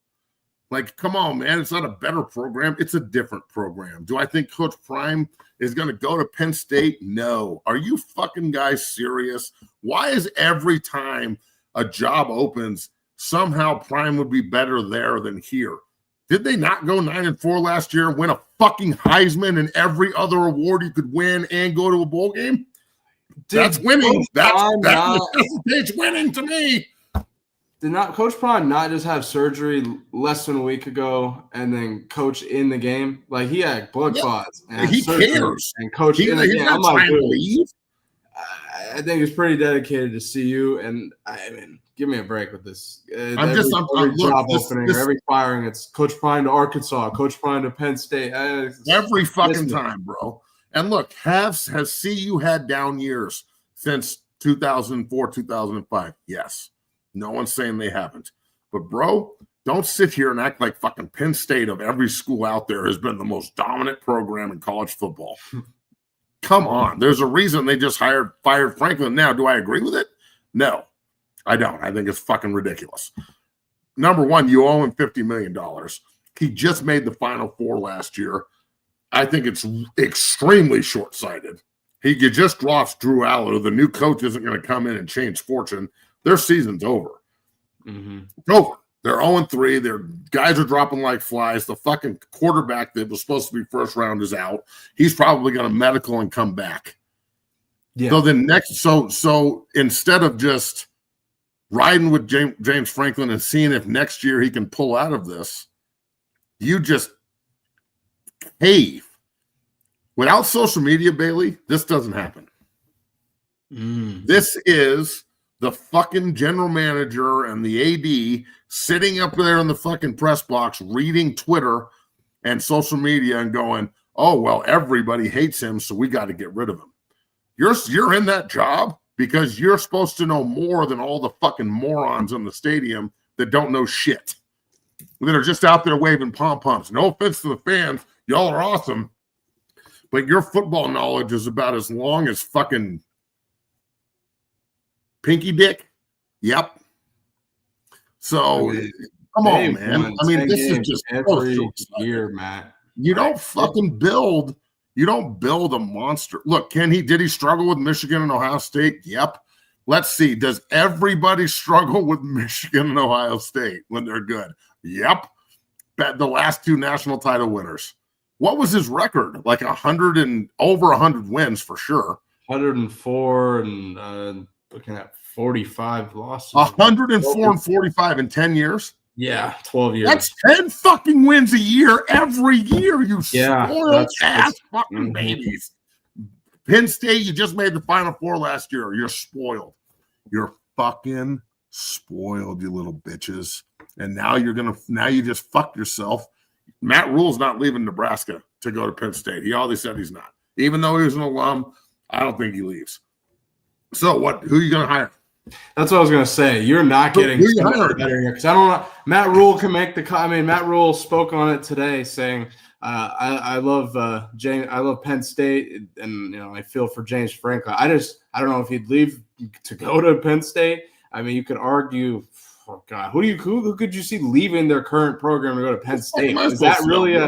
Like, come on, man. It's not a better program. It's a different program. Do I think Coach Prime is going to go to Penn State? No. Are you fucking guys serious? Why is every time a job opens, somehow Prime would be better there than here? Did they not go 9-4 last year, win a fucking Heisman and every other award you could win and go to a bowl game? That's winning. That's winning to me. Did not Coach Prime not just have surgery less than a week ago and then coach in the game? Like, he had blood clots and he cares and coach in the game. I'm like, dude, I think he's pretty dedicated to CU, and I mean, give me a break with this. Every firing, it's Coach Prime to Arkansas, Coach Prime to Penn State. Every fucking time, bro. And look, has CU had down years since 2004, 2005? Yes. No one's saying they haven't. But, bro, don't sit here and act like fucking Penn State of every school out there has been the most dominant program in college football. Come on. There's a reason they just fired Franklin. Now, do I agree with it? No, I don't. I think it's fucking ridiculous. Number one, you owe him $50 million. He just made the Final Four last year. I think it's extremely short-sighted. He just lost Drew Allo. The new coach isn't going to come in and change fortune. Their season's over. Mm-hmm. It's over. They're 0-3. Their guys are dropping like flies. The fucking quarterback that was supposed to be first round is out. He's probably going to medical and come back. Yeah. So then so instead of just riding with James Franklin and seeing if next year he can pull out of this, you just cave. Without social media, Bailey, this doesn't happen. This is the fucking general manager and the AD sitting up there in the fucking press box reading Twitter and social media and going, oh, well, everybody hates him, so we got to get rid of him. You're in that job because you're supposed to know more than all the fucking morons in the stadium that don't know shit, that are just out there waving pom-poms. No offense to the fans. Y'all are awesome. But your football knowledge is about as long as fucking pinky dick. Yep. So come on, man. I mean, this is just every year, Matt. You don't fucking build. You don't build a monster. Look, did he struggle with Michigan and Ohio State? Yep. Let's see. Does everybody struggle with Michigan and Ohio State when they're good? Yep. The last two national title winners. What was his record? Like 100 and over 100 wins for sure. 104 and looking at 45 losses. 104 and 45 in 10 years? Yeah, 12 years. That's 10 fucking wins a year every year, you spoiled ass fucking babies. Penn State, you just made the Final Four last year. You're spoiled. You're fucking spoiled, you little bitches. And now you just fucked yourself. Matt Rule's not leaving Nebraska to go to Penn State. He always said he's not. Even though he was an alum, I don't think he leaves. So who are you going to hire? That's what I was going to say. You're not getting better here because I don't know. Matt Rule can make Matt Rule spoke on it today, saying, "I love James. I love Penn State, and I feel for James Franklin. I don't know if he'd leave to go to Penn State. I mean, you could argue, oh God, who could you see leaving their current program to go to Penn State? Is that really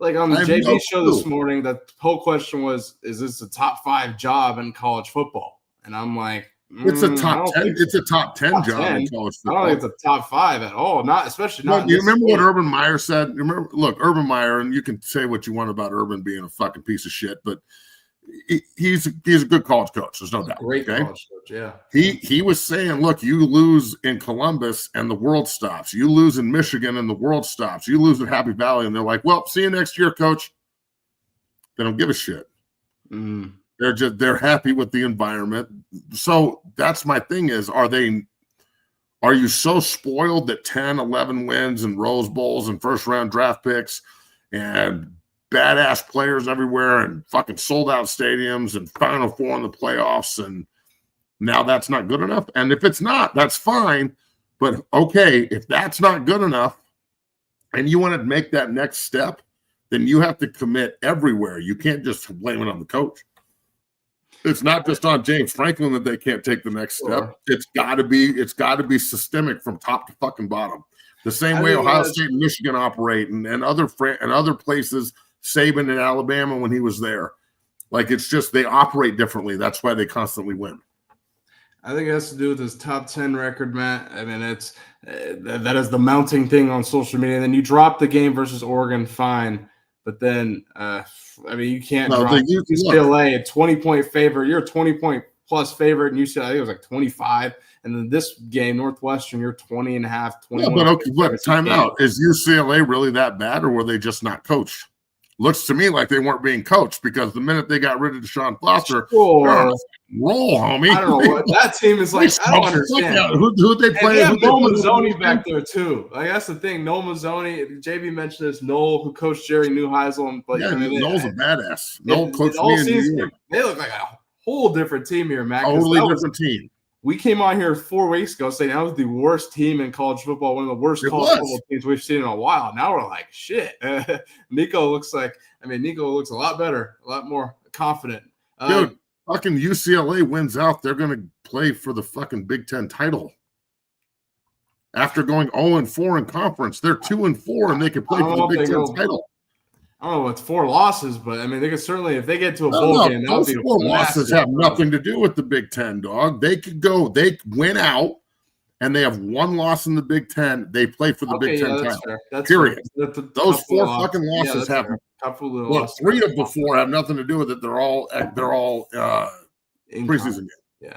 like on the JB show this morning? The whole question was, is this a top 5 job in college football? And I'm like. It's a top 10. It's a top 10 job in college football. I don't think it's a top 5 at all. Not especially not. You remember what Urban Meyer said? Urban Meyer, and you can say what you want about Urban being a fucking piece of shit, but he's a good college coach. There's no doubt. Great college coach, yeah. He was saying, look, you lose in Columbus and the world stops. You lose in Michigan and the world stops. You lose at Happy Valley, and they're like, well, see you next year, coach. They don't give a shit. They're happy with the environment. so that's my thing is, are you so spoiled that 10, 11 wins and Rose Bowls and first round draft picks and badass players everywhere and fucking sold out stadiums and Final Four in the playoffs, and now that's not good enough? And if it's not, that's fine. But okay, if that's not good enough and you want to make that next step, then you have to commit everywhere. You can't just blame it on the coach. It's not just on James Franklin that they can't take the next step. It's got to be systemic from top to fucking bottom. The same way Ohio State and Michigan operate, and other places, Saban in Alabama when he was there. Like, it's just they operate differently. That's why they constantly win. I think it has to do with his top 10 record, Matt. I mean, it's that is the mounting thing on social media. And then you drop the game versus Oregon, fine. But then, I mean, you can't drop UCLA a 20-point favorite. You're a 20-point-plus favorite, and UCLA, I think it was like 25. And then this game, Northwestern, you're 20.5, 21. Yeah, but okay, but time out. Is UCLA really that bad, or were they just not coached? Looks to me like they weren't being coached, because the minute they got rid of Deshaun Foster, roll, homie. I don't know what that team is like. I don't understand. Who'd they play? They have Noel Mazzoni back there too. Like, that's the thing. Noel Mazzoni. JB mentioned this. Noel, who coached Jerry Neuheisel, but yeah, Noel's a badass. Noel coached me in New York. They look like a whole different team here, Matt. Totally different team. We came on here 4 weeks ago saying that was the worst team in college football, one of the worst college football teams we've seen in a while. Now we're like, shit. Nico looks a lot better, a lot more confident. Dude, fucking UCLA wins out. They're going to play for the fucking Big Ten title. After going 0-4 in conference, they're 2-4, and they can play for the Big Ten title. I don't know, it's 4 losses, but I mean, they could certainly, if they get to a bowl game, those 4 losses have nothing to do with the Big Ten, dog. They win out, and they have 1 loss in the Big Ten. They play for the Big Ten title. Period. Those 4 fucking losses have. Look, 3 of the 4 have nothing to do with it. They're all preseason game.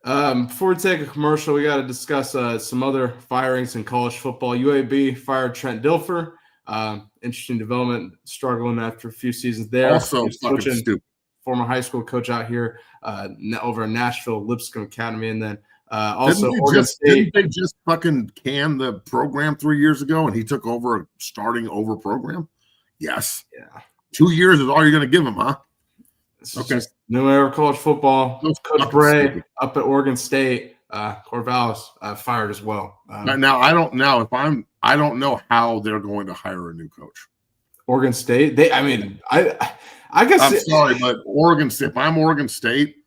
Yeah. Before we take a commercial, we got to discuss some other firings in college football. UAB fired Trent Dilfer. Interesting development, struggling after a few seasons there. Also fucking stupid. Former high school coach out here over in Nashville, Lipscomb Academy, and then also Oregon State. Didn't they just fucking can the program 3 years ago, and he took over a starting over program? Yes. Yeah. 2 years is all you're going to give him, huh? Okay. New era of college football. Coach Bray up at Oregon State. Corvallis fired as well. Now I don't know how they're going to hire a new coach. Oregon State. I guess I'm sorry, but Oregon State. If I'm Oregon State,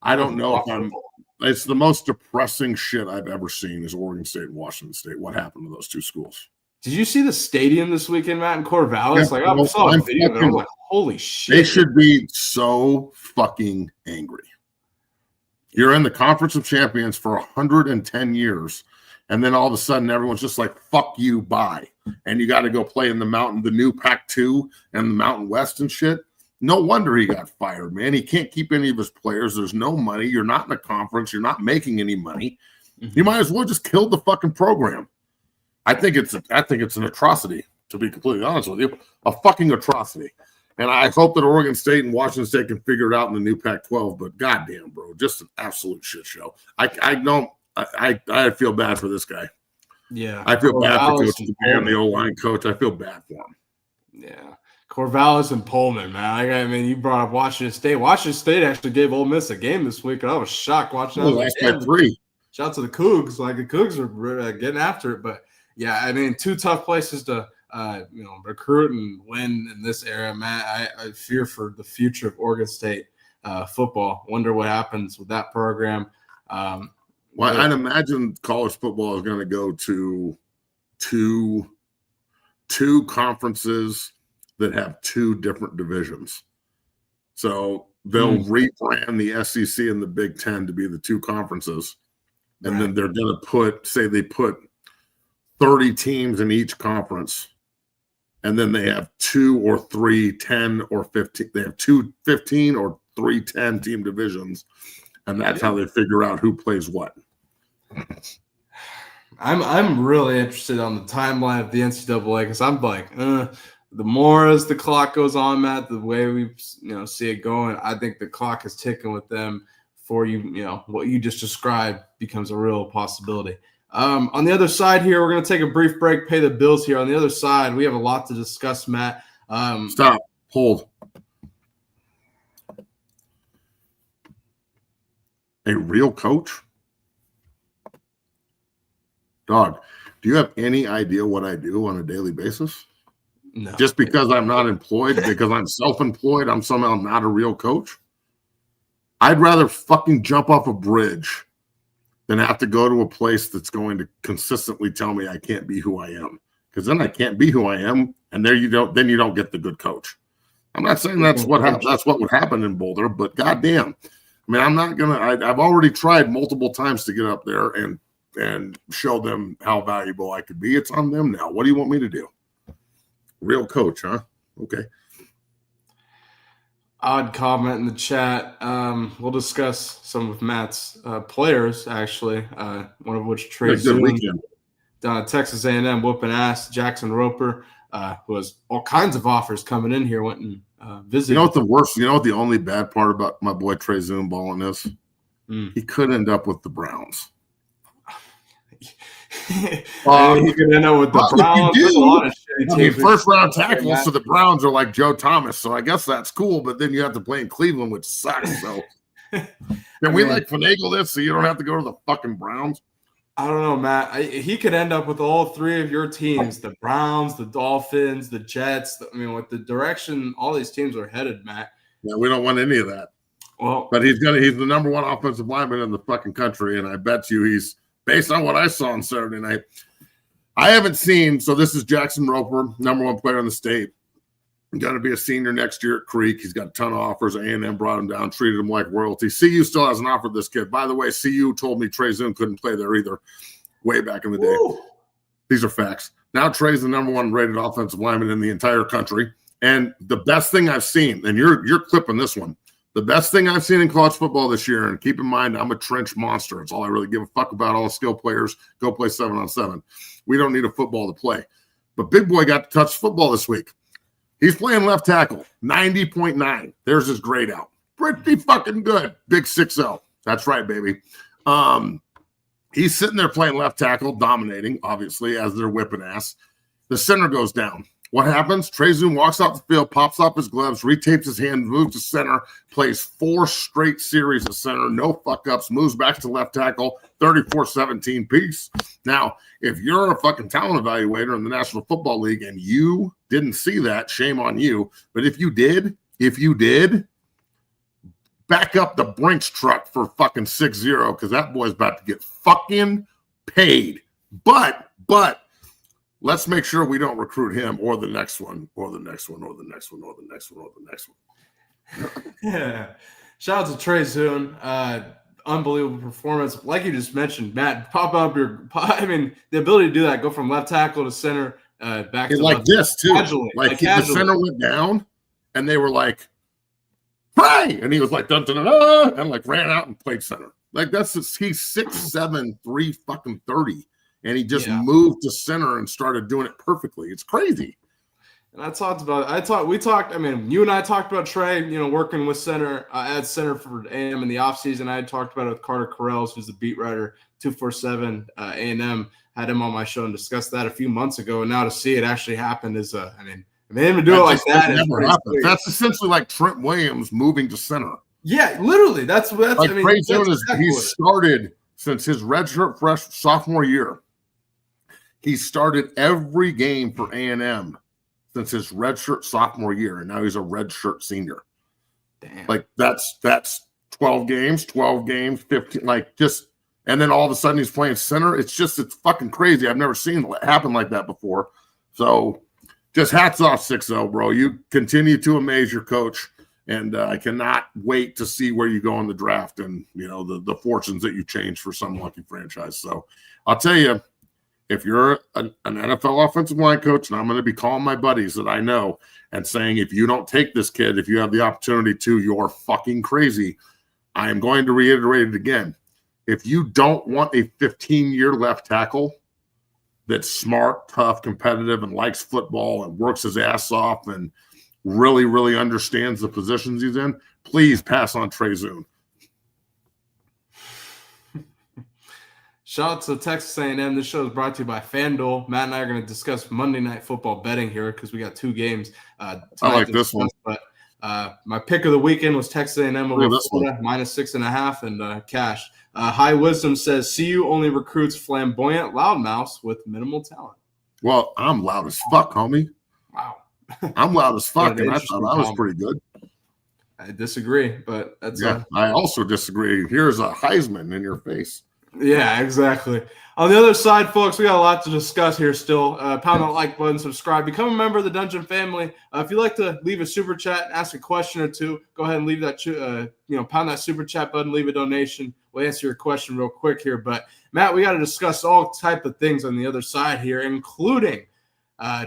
I don't know if I'm. It's the most depressing shit I've ever seen is Oregon State and Washington State. What happened to those 2 schools? Did you see the stadium this weekend, Matt, in Corvallis? Yeah, I saw a video, and I'm like, holy shit. They should be so fucking angry. You're in the Conference of Champions for 110 years, and then all of a sudden everyone's just like, fuck you, bye. And you got to go play in the new Pac-2 and the Mountain West and shit. No wonder he got fired, man. He can't keep any of his players. There's no money. You're not in a conference. You're not making any money. Mm-hmm. You might as well just kill the fucking program. I think it's an atrocity, to be completely honest with you. A fucking atrocity. And I hope that Oregon State and Washington State can figure it out in the new Pac-12. But goddamn, bro, just an absolute shit show. I feel bad for this guy. Yeah, I feel bad for Coach and the O-line coach. I feel bad for him. Yeah, Corvallis and Pullman, man. I mean, you brought up Washington State. Washington State actually gave Ole Miss a game this week, and I was shocked watching that. Last by 3. Shout out to the Cougs. Like, the Cougs are getting after it. But yeah, I mean, 2 tough places to recruit and win in this era, Matt. I fear for the future of Oregon State football. Wonder what happens with that program. I'd imagine college football is going to go to two conferences that have 2 different divisions. So they'll rebrand the SEC and the Big Ten to be the 2 conferences. And then they're going to they put 30 teams in each conference. And then they have 2 or 3 10 or 15. They have 2 15 or 3 10 team divisions. And that's how they figure out who plays what. I'm really interested on the timeline of the NCAA because I'm like, the more as the clock goes on, Matt, the way we see it going, I think the clock is ticking with them for what you just described becomes a real possibility. On the other side here, we're going to take a brief break, pay the bills here. On the other side, we have a lot to discuss, Matt. Stop. Hold. A real coach? Dog, do you have any idea what I do on a daily basis? No. Just because I'm not employed, because I'm self-employed, I'm somehow not a real coach? I'd rather fucking jump off a bridge than have to go to a place that's going to consistently tell me I can't be who I am. Because then I can't be who I am, and then you don't get the good coach. I'm not saying that's what would happen in Boulder, but goddamn. I mean, I'm not gonna. I've already tried multiple times to get up there and show them how valuable I could be. It's on them now. What do you want me to do? Real coach, huh? Okay. Odd comment in the chat. We'll discuss some of Matt's players, actually. One of which Trey Zoom down at Texas A&M whooping ass. Jackson Roper, who has all kinds of offers coming in here, went and visited. You know what the worst? You know what the only bad part about my boy Trey Zoom balling is? He could end up with the Browns. He could end up with the Browns. There's a lot of shit. First round tackles to the Browns are like Joe Thomas, so I guess that's cool. But then you have to play in Cleveland, which sucks. So can we finagle this so you don't have to go to the fucking Browns? I don't know, Matt. He could end up with all three of your teams: the Browns, the Dolphins, the Jets. With the direction all these teams are headed, Matt. Yeah, we don't want any of that. Well, but he's the number one offensive lineman in the fucking country, and I bet you he's. Based on what I saw on Saturday night, I haven't seen. So this is Jackson Roper, number one player in the state. He's going to be a senior next year at Creek. He's got a ton of offers. A&M brought him down, treated him like royalty. CU still hasn't offered this kid. By the way, CU told me Trey Zoom couldn't play there either way back in the day. Ooh. These are facts. Now Trey's the number one rated offensive lineman in the entire country. And the best thing I've seen, and you're clipping this one, the best thing I've seen in college football this year, and keep in mind, I'm a trench monster. It's all I really give a fuck about. All the skill players go play 7-on-7. We don't need a football to play. But Big Boy got to touch football this week. He's playing left tackle, 90.9. There's his grade out. Pretty fucking good. Big 6-0. That's right, baby. He's sitting there playing left tackle, dominating, obviously, as they're whipping ass. The center goes down. What happens? Trey Zoom walks off the field, pops off his gloves, retapes his hand, moves to center, plays 4 straight series of center, no fuck-ups, moves back to left tackle, 34-17 piece. Now, if you're a fucking talent evaluator in the National Football League and you didn't see that, shame on you. But if you did, back up the Brinks truck for fucking 6-0 because that boy's about to get fucking paid. But let's make sure we don't recruit him or the next one or the next one or the next one or the next one or the next one. Yeah. Shout out to Trey Zoom. Unbelievable performance. Like you just mentioned, Matt, the ability to do that, go from left tackle to center, back to like this too. Casually, the center went down and they were like, "Pray!" And he was like, dun, dun, dun, dun, and ran out and played center. He's 6'7", 330. And he just moved to center and started doing it perfectly. It's crazy. And you and I talked about Trey, working with center, at center for A&M in the offseason. I had talked about it with Carter Corrales, who's the beat writer, 247 A&M. Had him on my show and discussed that a few months ago. And now to see it actually happen is, him to do it like that. Never happened. That's essentially like Trent Williams moving to center. Yeah, literally. That's Trey Zoom he started since his redshirt sophomore year. He started every game for A&M since his redshirt sophomore year, and now he's a redshirt senior. Damn. That's 12 games, 15, and then all of a sudden he's playing center. It's fucking crazy. I've never seen it happen like that before. So just hats off 6-0, bro. You continue to amaze your coach, and I cannot wait to see where you go in the draft and, the fortunes that you change for some lucky franchise. So I'll tell you, if you're an NFL offensive line coach, and I'm going to be calling my buddies that I know and saying, if you don't take this kid, if you have the opportunity to, you're fucking crazy. I am going to reiterate it again. If you don't want a 15-year left tackle, that's smart, tough, competitive, and likes football and works his ass off and really, really understands the positions he's in, please pass on Trey Zune. Shout out to Texas A&M. This show is brought to you by FanDuel. Matt and I are going to discuss Monday Night Football betting here because we got 2 games. I like this one. But my pick of the weekend was Texas A&M over Florida, -6.5, and cash. High Wisdom says, CU only recruits flamboyant loudmouths with minimal talent. Well, I'm loud as fuck, homie. Wow. I'm loud as fuck, and I thought I was pretty good. I disagree, but that's I also disagree. Here's a Heisman in your face. Yeah, exactly. On the other side, folks, we got a lot to discuss here still. Pound that like button, subscribe, become a member of the Dungeon family. If you'd like to leave a super chat and ask a question or two, go ahead and leave that, pound that super chat button, leave a donation. We'll answer your question real quick here. But, Matt, we got to discuss all type of things on the other side here, including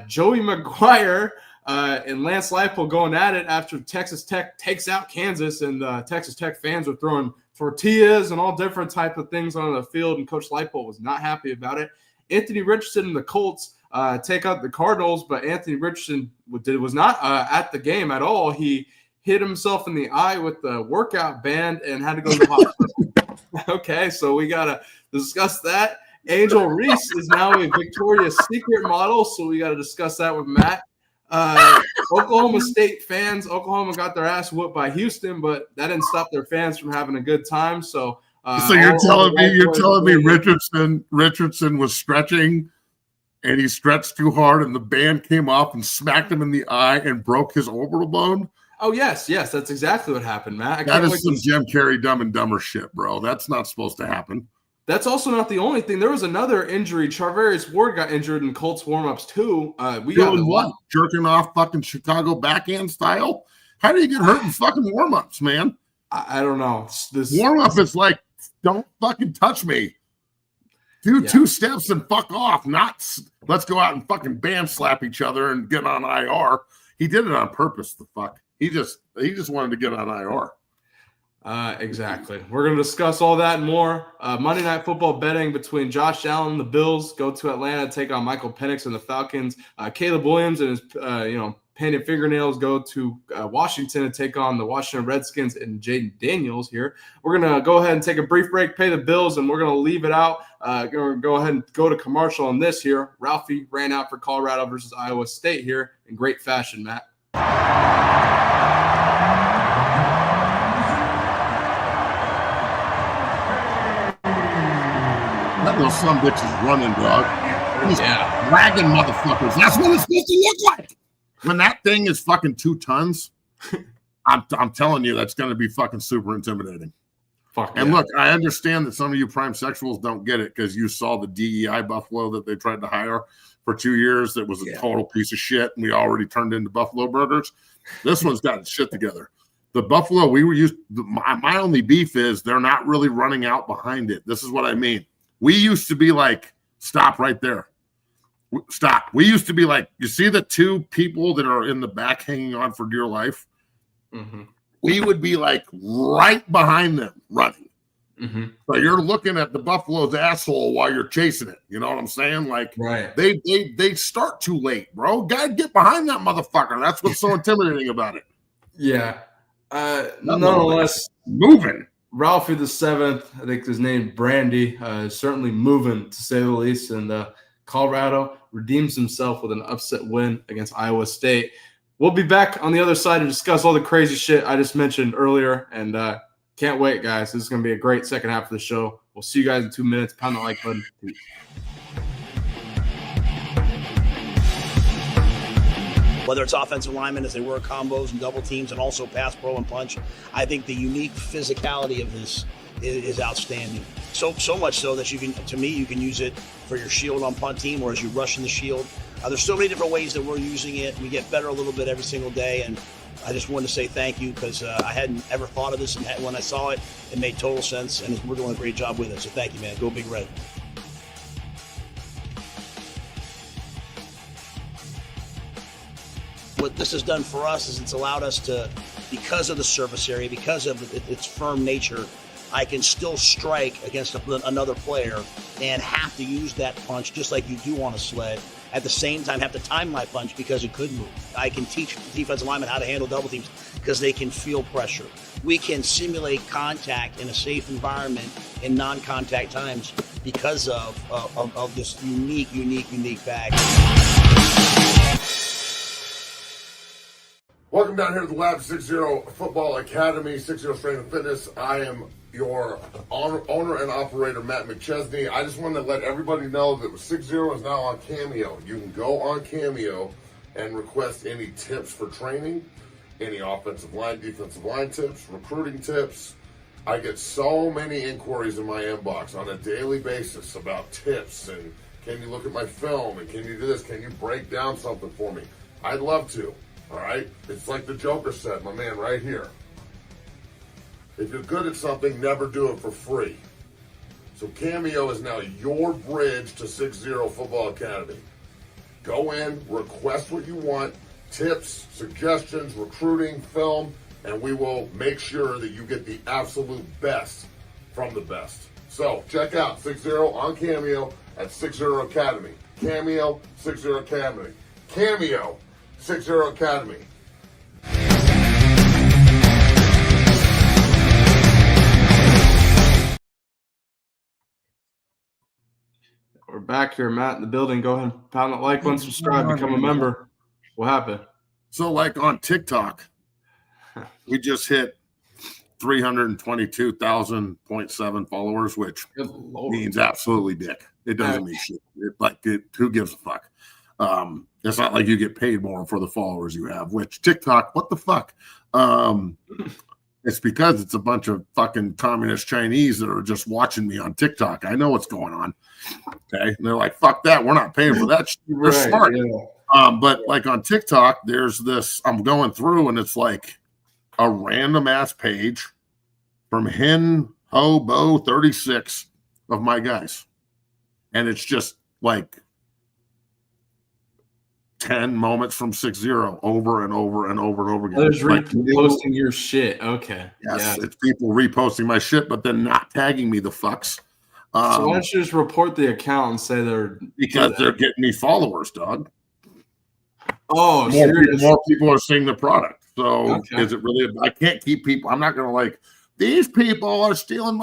Joey McGuire and Lance Leipold going at it after Texas Tech takes out Kansas, and Texas Tech fans were throwing tortillas and all different type of things on the field, and Coach Leipold was not happy about it. Anthony Richardson and the Colts take out the Cardinals, but Anthony Richardson was not at the game at all. He hit himself in the eye with the workout band and had to go to the hospital. Okay, so we got to discuss that. Angel Reese is now a Victoria's Secret model, so we got to discuss that with Matt. Oklahoma State fans, Oklahoma got their ass whooped by Houston, but that didn't stop their fans from having a good time. So you're telling me Richardson was stretching and he stretched too hard and the band came off and smacked him in the eye and broke his orbital bone? Oh, yes, that's exactly what happened, Matt. That is some Jim Carrey Dumb and Dumber shit, bro. That's not supposed to happen. That's also not the only thing. There was another injury. Charvarius Ward got injured in Colts warm-ups too. Doing what? Jerking off fucking Chicago backhand style? How do you get hurt in fucking warm-ups, man? I don't know. Warm-up is like, don't fucking touch me. Do 2 steps and fuck off. Not let's go out and fucking band slap each other and get on IR. He did it on purpose, the fuck. He just wanted to get on IR. Exactly. We're going to discuss all that and more. Monday Night Football betting between Josh Allen and the Bills go to Atlanta, take on Michael Penix and the Falcons. Caleb Williams and his painted fingernails go to Washington and take on the Washington Redskins and Jaden Daniels here. We're going to go ahead and take a brief break, pay the bills, and we're going to leave it out. Going to go ahead and go to commercial on this here. Ralphie ran out for Colorado versus Iowa State here in great fashion, Matt. Let those some bitches running, dog. Wagon motherfuckers. That's what it's supposed to look like. When that thing is fucking 2 tons, I'm telling you, that's going to be fucking super intimidating. Look, I understand that some of you prime sexuals don't get it because you saw the DEI buffalo that they tried to hire for 2 years that was a total piece of shit, and we already turned into buffalo burgers. This one's got shit together. The buffalo we were used. My only beef is they're not really running out behind it. This is what I mean. We used to be like, stop right there. Stop. We used to be like, you see the 2 people that are in the back hanging on for dear life? Mm-hmm. We would be like right behind them running. Mm-hmm. So you're looking at the buffalo's asshole while you're chasing it. You know what I'm saying? Like, right. They start too late, bro. Gotta get behind that motherfucker. That's what's so intimidating about it. Yeah. Nonetheless, moving. Ralphie the 7th, I think his name Brandy, is certainly moving to say the least. And Colorado redeems himself with an upset win against Iowa State. We'll be back on the other side to discuss all the crazy shit I just mentioned earlier. And can't wait, guys. This is going to be a great second half of the show. We'll see you guys in 2 minutes. Pound the like button. Peace. Whether it's offensive linemen as they work combos and double teams and also pass pro and punch, I think the unique physicality of this is outstanding. So much so that you can use it for your shield on punt team or as you rush in the shield. There's so many different ways that we're using it. We get better a little bit every single day, and I just wanted to say thank you because I hadn't ever thought of this, and when I saw it, it made total sense, and we're doing a great job with it. So thank you, man. Go Big Red. What this has done for us is it's allowed us to, because of the surface area, because of its firm nature, I can still strike against another player and have to use that punch just like you do on a sled. At the same time, have to time my punch because it could move. I can teach defensive linemen how to handle double teams because they can feel pressure. We can simulate contact in a safe environment in non-contact times because of this unique bag. Welcome down here to the Lab 60 Football Academy, 60 Strength and Fitness. I am your owner and operator, Matt McChesney. I just wanted to let everybody know that 60 is now on Cameo. You can go on Cameo and request any tips for training, any offensive line, defensive line tips, recruiting tips. I get so many inquiries in my inbox on a daily basis about tips and can you look at my film and can you do this? Can you break down something for me? I'd love to. All right? It's like the Joker said, my man, right here. If you're good at something, never do it for free. So Cameo is now your bridge to 60 Football Academy. Go in, request what you want, tips, suggestions, recruiting, film, and we will make sure that you get the absolute best from the best. So check out 60 on Cameo at 60 Academy. Cameo, 60 Academy. Cameo, 60 Academy. We're back here, Matt, in the building. Go ahead and pound that like button, subscribe, become a member. What happened? So like on TikTok, we just hit 322,000.7 followers, which means absolutely dick. It doesn't mean shit. Who gives a fuck? It's not like you get paid more for the followers you have, which TikTok, what the fuck? It's because it's a bunch of fucking communist Chinese that are just watching me on TikTok. I know what's going on. Okay. And they're like, fuck that. We're not paying for that. They're smart. Yeah. But like on TikTok, there's this, I'm going through and it's like a random ass page from Hen Ho Bo 36 of my guys. And it's just like 10 moments from 60 over and over and over and over again. There's reposting your shit. Okay. Yes, it's people reposting my shit, but then not tagging me, the fucks. So why don't you just report the account and say they're getting me followers, dog. Oh, more people are seeing the product. So is it really? I can't keep people. I'm not going to these people are stealing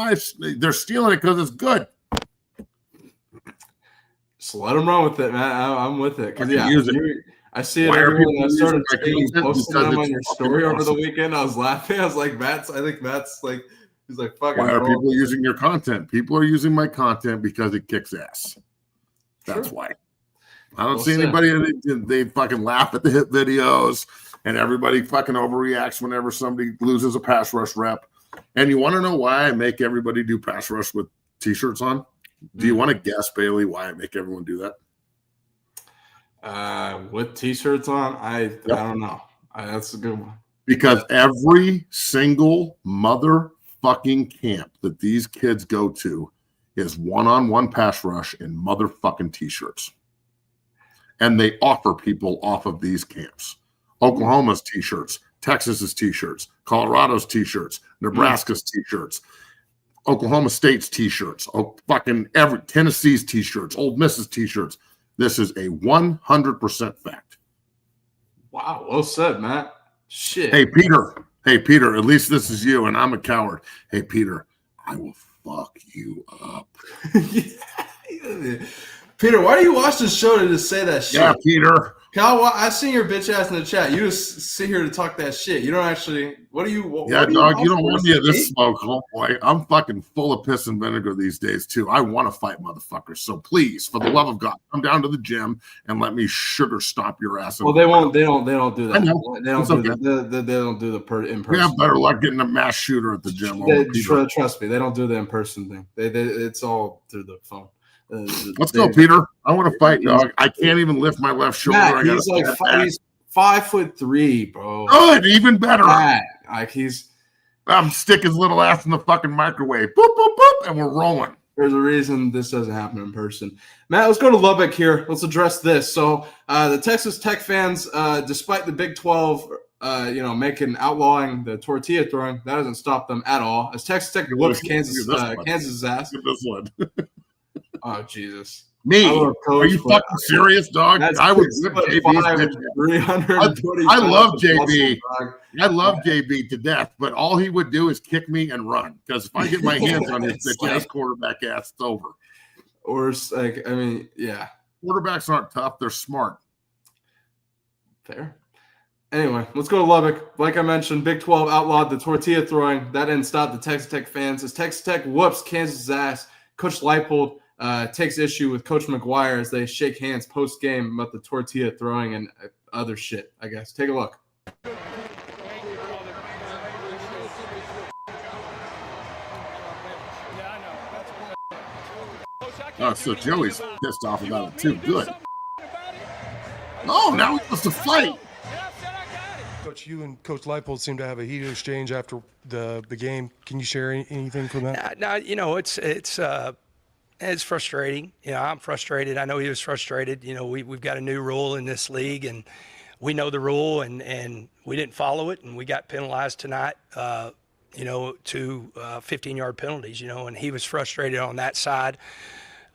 they're stealing it because it's good. So let them run with it, man. I'm with it. Because I see it Why everywhere. I started posting them on your story awesome. over the weekend. I was laughing. I was like, I think Matt's like, he's like, fucking. Why are people using your content? People are using my content because it kicks ass. That's why. I don't see anybody. They fucking laugh at the hit videos, and everybody fucking overreacts whenever somebody loses a pass rush rep. And you want to know why I make everybody do pass rush with t-shirts on? Do you want to guess, Bailey, why I make everyone do that? With t-shirts on? I don't know. That's a good one. Because every single motherfucking camp that these kids go to is one-on-one pass rush in motherfucking t-shirts. And they offer people off of these camps. Oklahoma's t-shirts, Texas's t-shirts, Colorado's t-shirts, Nebraska's t-shirts, Oklahoma State's t-shirts, Tennessee's t-shirts, Ole Miss's t-shirts. This is a 100% fact. Wow, well said, Matt. Shit. Hey, Peter, at least this is you, and I'm a coward. Hey, Peter, I will fuck you up. Peter, why do you watch this show to just say that shit? Yeah, Peter. Kyle, I seen your bitch ass in the chat. You just sit here to talk that shit. You don't actually. What do you? Dog. You don't want me at this smoke, boy. I'm fucking full of piss and vinegar these days too. I want to fight motherfuckers. So please, for the love of God, come down to the gym and let me sugar stomp your ass. Well, they won't. They don't do that. I know. They don't do that. They don't do the in person. We have better luck getting a mass shooter at the gym. Trust me, they don't do the in person thing. It's all through the phone. Let's go, Peter. I want to fight, dog. I can't even lift my left shoulder. Matt, he's 5'3", bro. Good, even better. Matt, I'm stick his little ass in the fucking microwave. Boop, boop, boop, and we're rolling. There's a reason this doesn't happen in person. Matt, let's go to Lubbock here. Let's address this. So the Texas Tech fans, despite the Big 12 outlawing the tortilla throwing, that doesn't stop them at all. As Texas Tech whoops Kansas' ass. Look at this one. Oh, Jesus. Me? Coach, are you fucking serious, dog? I would whip JB's. I love JB. I love JB to death, but all he would do is kick me and run. Because if I get my hands on his bitch-ass quarterback ass, it's over. Or yeah. Quarterbacks aren't tough; they're smart. Fair. Anyway, let's go to Lubbock. Like I mentioned, Big 12 outlawed the tortilla throwing. That didn't stop the Texas Tech fans. As Texas Tech whoops Kansas' ass, Coach Leipold takes issue with Coach McGuire as they shake hands post-game about the tortilla throwing and other shit, I guess. Take a look. Oh, so Joey's pissed off about it too. Good. Oh, now he wants to fight. Coach, you and Coach Leipold seem to have a heated exchange after the game. Can you share anything from that? No, it's frustrating. I'm frustrated. I know he was frustrated. We've got a new rule in this league, and we know the rule, and we didn't follow it, and we got penalized tonight. To 15-yard penalties. And he was frustrated on that side.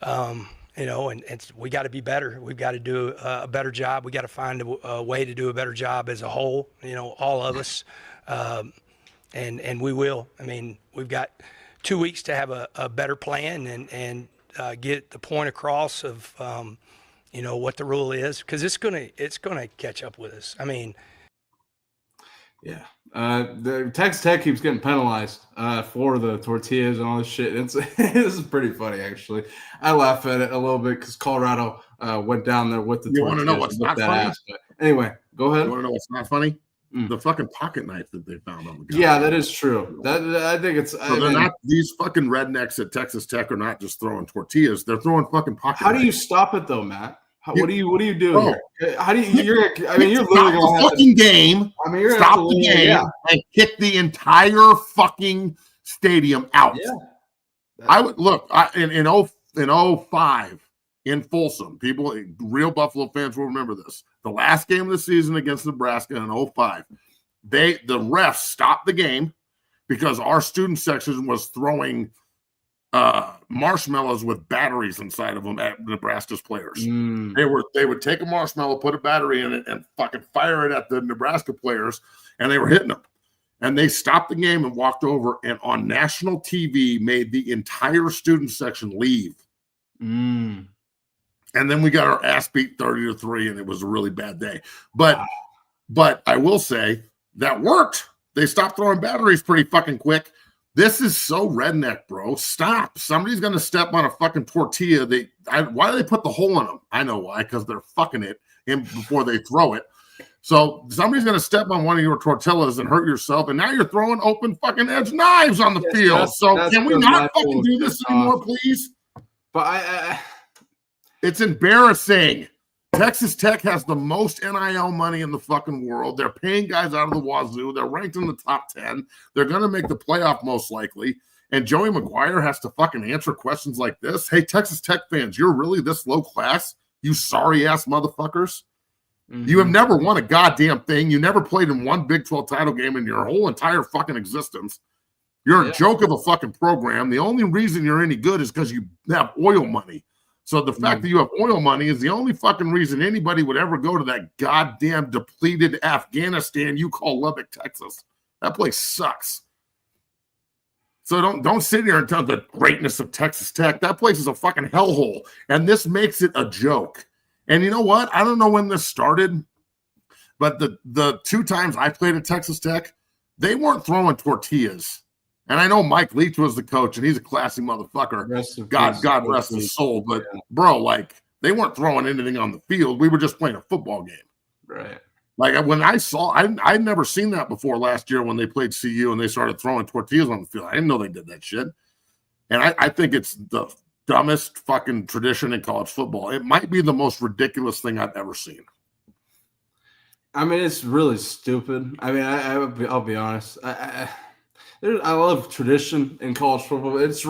And we got to be better. We've got to do a better job. We got to find a way to do a better job as a whole, all of us. And we will. I mean, we've got 2 weeks to have a better plan and get the point across of, what the rule is, because it's gonna catch up with us. I mean, yeah. The Texas Tech keeps getting penalized for the tortillas and all this shit. This is pretty funny, actually. I laugh at it a little bit because Colorado went down there with the tortillas. You want to know what's not funny? Anyway, go ahead. You want to know what's not funny? The fucking pocket knife that they found on the guy. Yeah, that is true. I think it's. So they're not, these fucking rednecks at Texas Tech are not just throwing tortillas; they're throwing fucking pocket. How do you stop it though, Matt? What do you do here? How do you? You're literally going to fucking game. You're stop the game and kick the entire fucking stadium out. Yeah. I would look in 05 in Folsom. People, real Buffalo fans will remember this. The last game of the season against Nebraska in 05, the refs stopped the game because our student section was throwing marshmallows with batteries inside of them at Nebraska's players. They would take a marshmallow, put a battery in it, and fucking fire it at the Nebraska players, and they were hitting them. And they stopped the game and walked over, and on national TV made the entire student section leave. And then we got our ass beat 30-3, and it was a really bad day. But I will say that worked. They stopped throwing batteries pretty fucking quick. This is so redneck, bro. Stop. Somebody's going to step on a fucking tortilla. Why do they put the hole in them? I know why, because they're fucking it in before they throw it. So somebody's going to step on one of your tortillas and hurt yourself, and now you're throwing open fucking edge knives on the field. So can we not fucking do this anymore, please? But it's embarrassing. Texas Tech has the most NIL money in the fucking world. They're paying guys out of the wazoo. They're ranked in the top 10. They're going to make the playoff most likely. And Joey McGuire has to fucking answer questions like this. Hey, Texas Tech fans, you're really this low class? You sorry-ass motherfuckers? You have never won a goddamn thing. You never played in one Big 12 title game in your whole entire fucking existence. You're a joke of a fucking program. The only reason you're any good is because you have oil money. So the fact that you have oil money is the only fucking reason anybody would ever go to that goddamn depleted Afghanistan you call Lubbock, Texas. That place sucks. So don't sit here and tell the greatness of Texas Tech. That place is a fucking hellhole. And this makes it a joke. And you know what? I don't know when this started, but the 2 times I played at Texas Tech, they weren't throwing tortillas. And I know Mike Leach was the coach, and he's a classy motherfucker. God rest his soul. But, bro, like, they weren't throwing anything on the field. We were just playing a football game. Right. Like, when I'd never seen that before last year when they played CU and they started throwing tortillas on the field. I didn't know they did that shit. And I think it's the dumbest fucking tradition in college football. It might be the most ridiculous thing I've ever seen. I mean, it's really stupid. I mean, I'll be honest. I love tradition in college football. It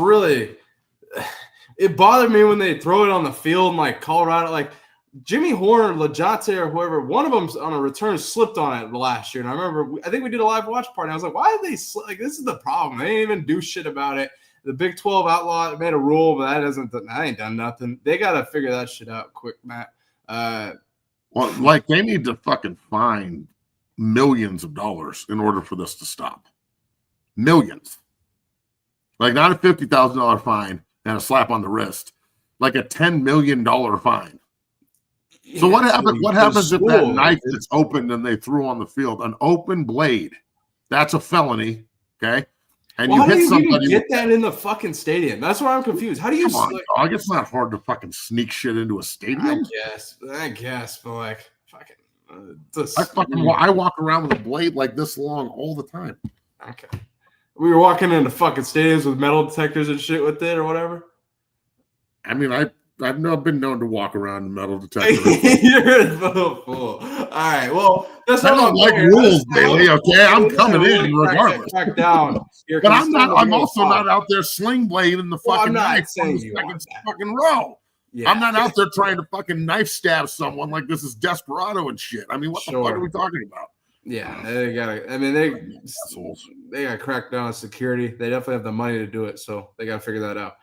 bothered me when they throw it on the field in like Colorado. Like Jimmy Horn, LaJonte, or whoever, one of them's on a return slipped on it last year. And I remember, I think we did a live watch party. I was like, why did they slip? Like, this is the problem. They didn't even do shit about it. The Big 12 outlawed made a rule, but that ain't done nothing. They got to figure that shit out quick, Matt. Well, like they need to fucking find millions of dollars in order for this to stop. Millions. Like not a $50,000 fine and a slap on the wrist, like a $10 million fine. So what happens? What happens if that knife is opened and they threw on the field an open blade? That's a felony, okay? And you hit somebody. How do you get that in the fucking stadium? That's where I'm confused. How do you? Come on, dog. It's not hard to fucking sneak shit into a stadium. I guess, but like fucking. I walk around with a blade like this long all the time. Okay. We were walking into fucking stadiums with metal detectors and shit with it or whatever. I mean, I've not been known to walk around in metal detectors. You're a fool. All right. Well, that's I don't like rules, Bailey. Okay, I'm coming in regardless. Back down. But I'm not. I'm also not out there sling blade in the fucking knife on the fucking row. Yeah. I'm not out there trying to fucking knife stab someone like this is Desperado and shit. I mean, what the fuck are we talking about? Yeah, they gotta. I mean, they gotta crack down on security. They definitely have the money to do it, so they gotta figure that out.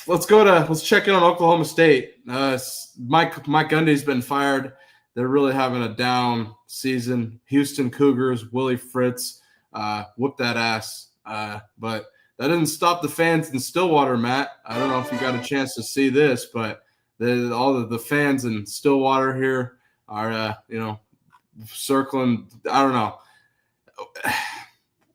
Let's check in on Oklahoma State. Mike Gundy's been fired. They're really having a down season. Houston Cougars, Willie Fritz, whooped that ass. But that didn't stop the fans in Stillwater, Matt. I don't know if you got a chance to see this, but all of the fans in Stillwater here are, circling. I don't know.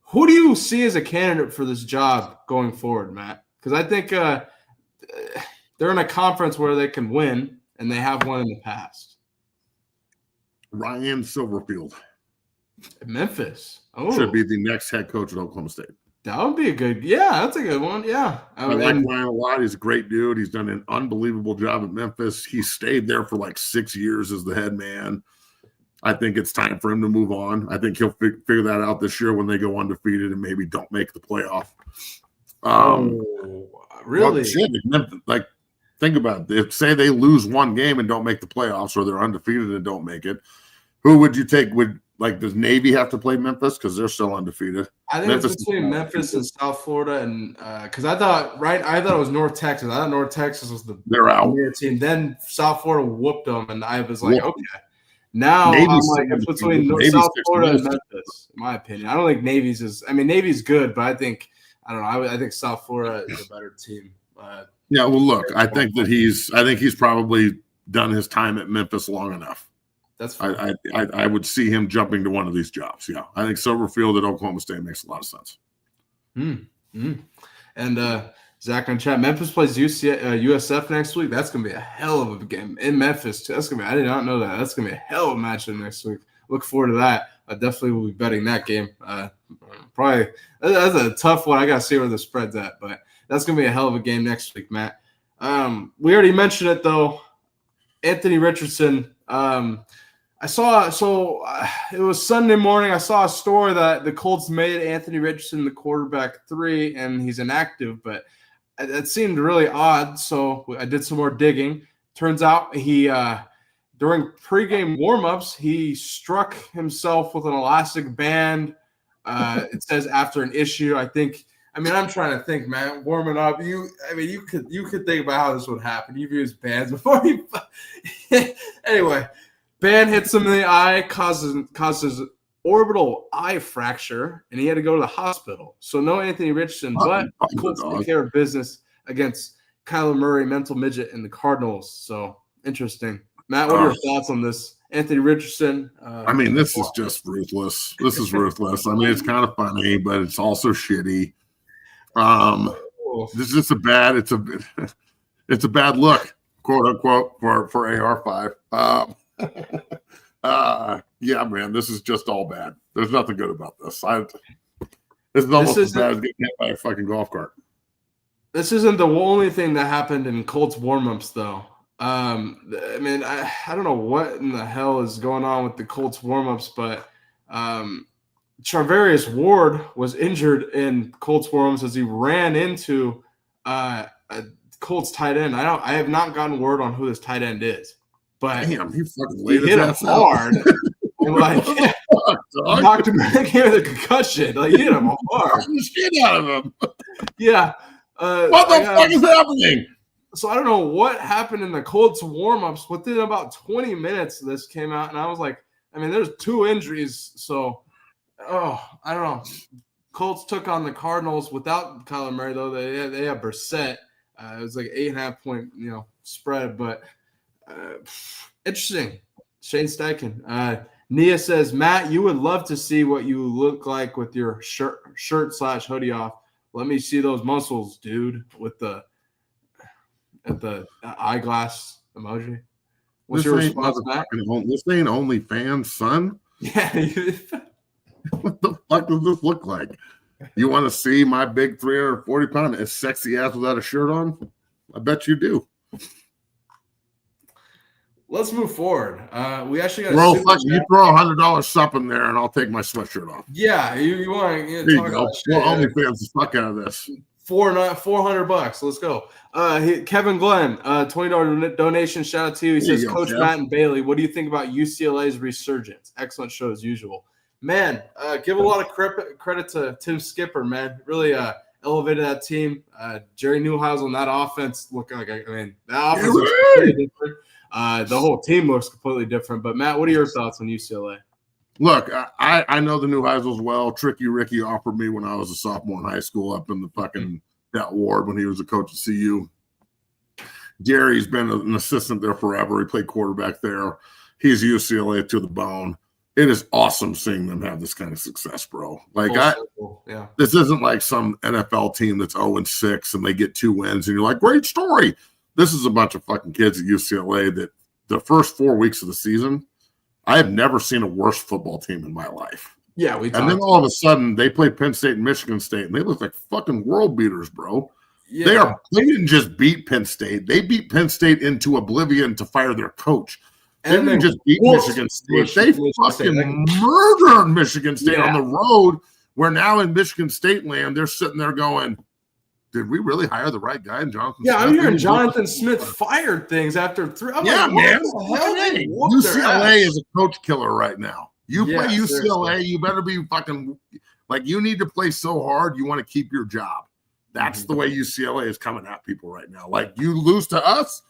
Who do you see as a candidate for this job going forward, Matt? Because I think they're in a conference where they can win, and they have won in the past. Ryan Silverfield. Memphis. Should be the next head coach at Oklahoma State. That would be that's a good one. Yeah. I like Ryan a lot. He's a great dude. He's done an unbelievable job at Memphis. He stayed there for like 6 years as the head man. I think it's time for him to move on. I think he'll figure that out this year when they go undefeated and maybe don't make the playoff. Really? Well, shit, like, think about it. If say they lose one game and don't make the playoffs, or they're undefeated and don't make it, who would you take? Does Navy have to play Memphis because they're still undefeated? I think it's between Memphis and South Florida, and because I thought it was North Texas. I thought North Texas was they're out team. Then South Florida whooped them, and I was like, okay. Now I'm like, it's between South Florida and Memphis, in my opinion. I don't think Navy's good, but I think I think South Florida is a better team. Yeah, well, look, I think he's probably done his time at Memphis long enough. That's fine. I would see him jumping to one of these jobs. Yeah, I think Silverfield at Oklahoma State makes a lot of sense. And Zach on chat, Memphis plays USF next week. That's gonna be a hell of a game in Memphis too. I did not know that. That's gonna be a hell of a matchup next week. Look forward to that. I definitely will be betting that game. Probably that's a tough one. I gotta see where the spread's at, but that's gonna be a hell of a game next week, Matt. We already mentioned it though. Anthony Richardson. It was Sunday morning. I saw a story that the Colts made Anthony Richardson the quarterback 3, and he's inactive, but it seemed really odd. So I did some more digging. Turns out he, during pregame warmups, he struck himself with an elastic band. It says after an issue. I'm trying to think, man. Warming up, you could think about how this would happen. You've used bands before. Anyway, band hits him in the eye, causes orbital eye fracture, and he had to go to the hospital. So no Anthony Richardson, but Colts take care of business against Kyler Murray, mental midget, and the Cardinals. So interesting, Matt. What are your thoughts on this? Anthony Richardson. This is just ruthless. This is ruthless. It's kind of funny, but it's also shitty. This is just it's a bad look, quote unquote, for AR5. Yeah, man, this is just all bad. There's nothing good about this. This is almost as bad as getting hit by a fucking golf cart. This isn't the only thing that happened in Colts warmups, though. I don't know what in the hell is going on with the Colts warmups, but Charvarius Ward was injured in Colts warmups as he ran into Colts tight end. I have not gotten word on who this tight end is, but Damn, he fucking he laid his hit him ass out. hard. And like knocked him back here with a concussion. Like he hit him hard. Fucking the shit out of him. Yeah. What the fuck is happening? So I don't know what happened in the Colts warm-ups. Within about 20 minutes, this came out, and I was like, I mean, there's 2 injuries, so I don't know. Colts took on the Cardinals without Kyler Murray, though. They have Brissett. It was like 8.5 point, spread, but interesting. Shane Steichen. Nia says, Matt, you would love to see what you look like with your shirt/hoodie off. Let me see those muscles, dude, with the eyeglass emoji. What's your response, Matt? This ain't OnlyFans, son. Yeah. What the fuck does this look like? You want to see my big 340-pound as sexy ass without a shirt on? I bet you do. Let's move forward. We actually got you throw $100 sup in there, and I'll take my sweatshirt off. Yeah, you want to talk about shit. Well, OnlyFans the fuck out of this. $400. Let's go. Kevin Glenn, $20 donation. Shout out to you. He says, Coach Jeff. Matt and Bailey, what do you think about UCLA's resurgence? Excellent show as usual. Man, give a lot of credit to Tim Skipper, man. Really elevated that team. Jerry Newhouse on that offense looked like, that offense was completely different. The whole team looks completely different. But, Matt, what are your thoughts on UCLA? Look, I know the Newhouse well. Tricky Ricky offered me when I was a sophomore in high school up in the fucking that ward when he was a coach at CU. Jerry's been an assistant there forever. He played quarterback there. He's UCLA to the bone. It is awesome seeing them have this kind of success, bro. Like this isn't like some NFL team that's 0-6 and they get 2 wins and you're like, great story. This is a bunch of fucking kids at UCLA that the first 4 weeks of the season, I have never seen a worse football team in my life. Yeah, and then all of a sudden they play Penn State and Michigan State and they look like fucking world beaters, bro. Yeah. They didn't just beat Penn State. They beat Penn State into oblivion to fire their coach. They didn't just beat Michigan State. They fucking murdered Michigan State on the road, where now in Michigan State land, they're sitting there going, did we really hire the right guy in Jonathan Smith? I'm hearing Jonathan Smith fired things after 3. I'm man. UCLA is a coach killer right now. You play UCLA, seriously. You better be fucking like you need to play so hard you want to keep your job. That's the way UCLA is coming at people right now. Like you lose to us,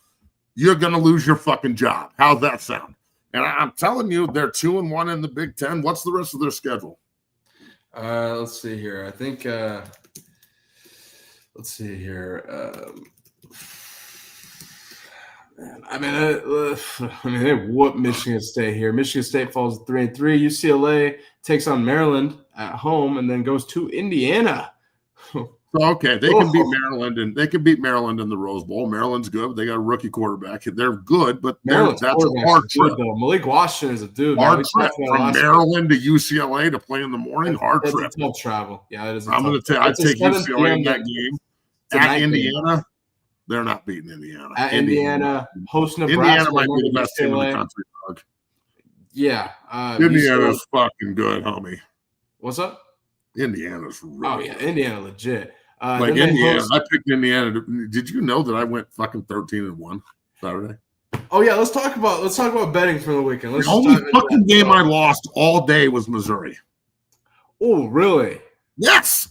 you're going to lose your fucking job. How's that sound? And I'm telling you, they're 2-1 in the Big Ten. What's the rest of their schedule? Let's see here. I think let's see here. They whooped Michigan State here. Michigan State falls 3-3. UCLA takes on Maryland at home and then goes to Indiana. Okay, they can beat Maryland and they can beat Maryland in the Rose Bowl. Maryland's good. They got a rookie quarterback. They're good, but that's a hard trip. Malik Washington is a dude. Hard trip from Maryland to UCLA to play in the morning. Hard trip. That's a tough travel. Yeah, it is. I'm going to tell you, I'd take UCLA in that game. At Indiana, they're not beating Indiana. At Indiana, host Nebraska. Indiana might be the best team in the country, dog. Yeah. Indiana's fucking good, homie. What's up? Indiana's really good. Indiana legit. Indiana, I picked Indiana. Did you know that I went fucking 13-1 Saturday? Oh yeah, let's talk about betting for the weekend. The only fucking game I lost all day was Missouri. Oh, really? Yes.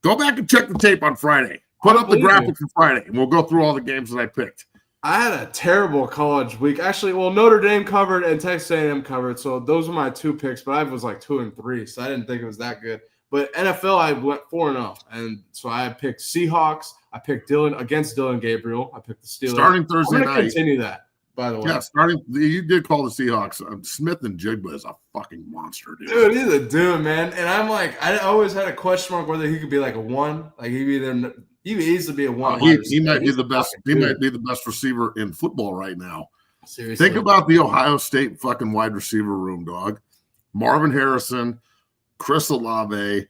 Go back and check the tape on Friday. Put up the graphic for Friday, and we'll go through all the games that I picked. I had a terrible college week. Actually, Notre Dame covered and Texas A&M covered, so those were my 2 picks. But I was like 2-3, so I didn't think it was that good. But NFL, I went 4-0, and so I picked Seahawks. I picked against Dylan Gabriel. I picked the Steelers. Starting Thursday night. I'm going to continue that, by the way. Yeah, you did call the Seahawks. Smith and Jigba is a fucking monster, dude. Dude, he's a dude, man. And I'm like, I always had a question mark whether he could be like a 1. Like he could easily be a 1. He might be the best. He might be the best receiver in football right now. Seriously. Think about the Ohio State fucking wide receiver room, dog. Marvin Harrison, Chris Olave,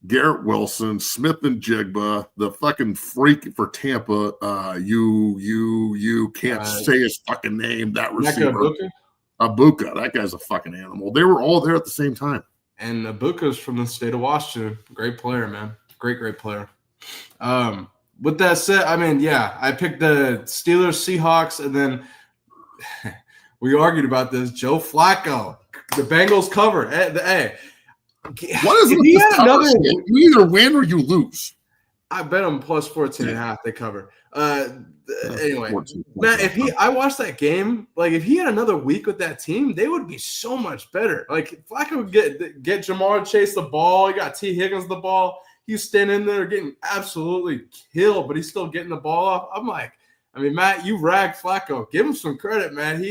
Garrett Wilson, Smith and Jigba, the fucking freak for Tampa. You can't say his fucking name. That receiver, Abuka. That guy's a fucking animal. They were all there at the same time. And Abuka's from the state of Washington. Great player, man. Great player. with that said, I mean, yeah, I picked the Steelers, Seahawks, and then we argued about this. Joe Flacco, the Bengals cover. Hey, what is it? You either win or you lose. I bet them plus 14.5. They cover. Anyway, Matt, I watched that game, like if he had another week with that team, they would be so much better. Like Flacco would get Jamar Chase the ball. He got T. Higgins the ball. He's standing there getting absolutely killed, but he's still getting the ball off. I'm like, I mean, Matt, you rag Flacco. Give him some credit, man.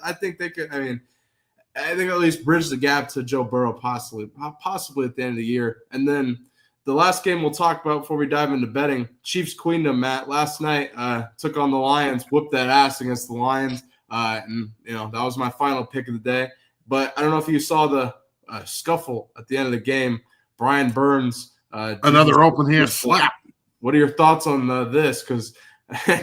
I think they could. I think at least bridge the gap to Joe Burrow, possibly at the end of the year. And then the last game we'll talk about before we dive into betting, Chiefs Queendom, Matt. Last night took on the Lions, whooped that ass against the Lions, and that was my final pick of the day. But I don't know if you saw the scuffle at the end of the game. Brian Burns. Another open hand slap. What are your thoughts on this? Because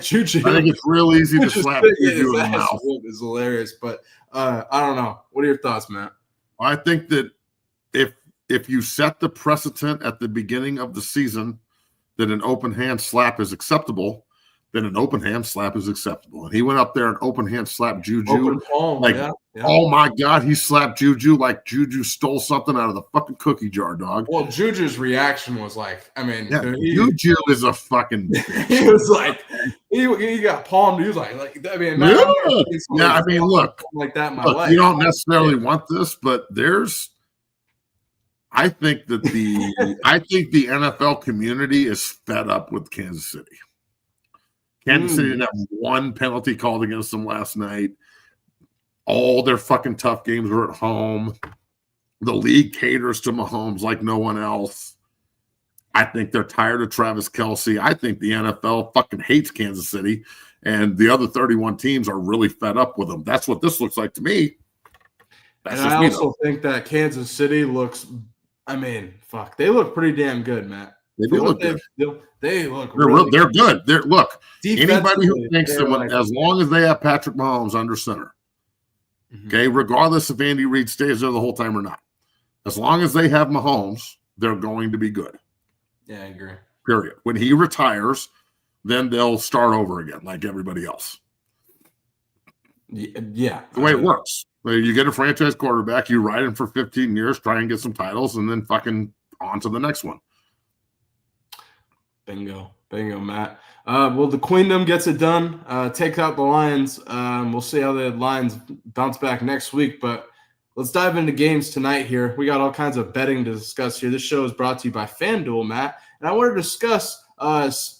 Juju, I think it's real easy to slap Juju in the mouth. It's hilarious, but I don't know. What are your thoughts, Matt? I think that if you set the precedent at the beginning of the season that an open hand slap is acceptable, then an open hand slap is acceptable. And he went up there and open hand slapped Juju. Oh my God, he slapped Juju like Juju stole something out of the fucking cookie jar, dog. Well, Juju's reaction was like, Juju is a fucking. He was like, he got palmed. He was like, look, like that in my life. You don't necessarily want this, but I think that the NFL community is fed up with Kansas City. Kansas City didn't have one penalty called against them last night. All their fucking tough games were at home. The league caters to Mahomes like no one else. I think they're tired of Travis Kelce. I think the NFL fucking hates Kansas City, and the other 31 teams are really fed up with them. That's what this looks like to me. And I also think that Kansas City looks – they look pretty damn good, Matt. They do look good. They look they're good. Anybody who thinks that as long as they have Patrick Mahomes under center, okay, regardless if Andy Reid stays there the whole time or not, as long as they have Mahomes, they're going to be good. Yeah, I agree. Period. When he retires, then they'll start over again like everybody else. Yeah. The way it works. You get a franchise quarterback, you ride him for 15 years, try and get some titles, and then fucking on to the next one. Bingo, Matt. Well, the Queendom gets it done. Takes out the Lions. We'll see how the Lions bounce back next week. But let's dive into games tonight here. We got all kinds of betting to discuss here. This show is brought to you by FanDuel, Matt. And I want to discuss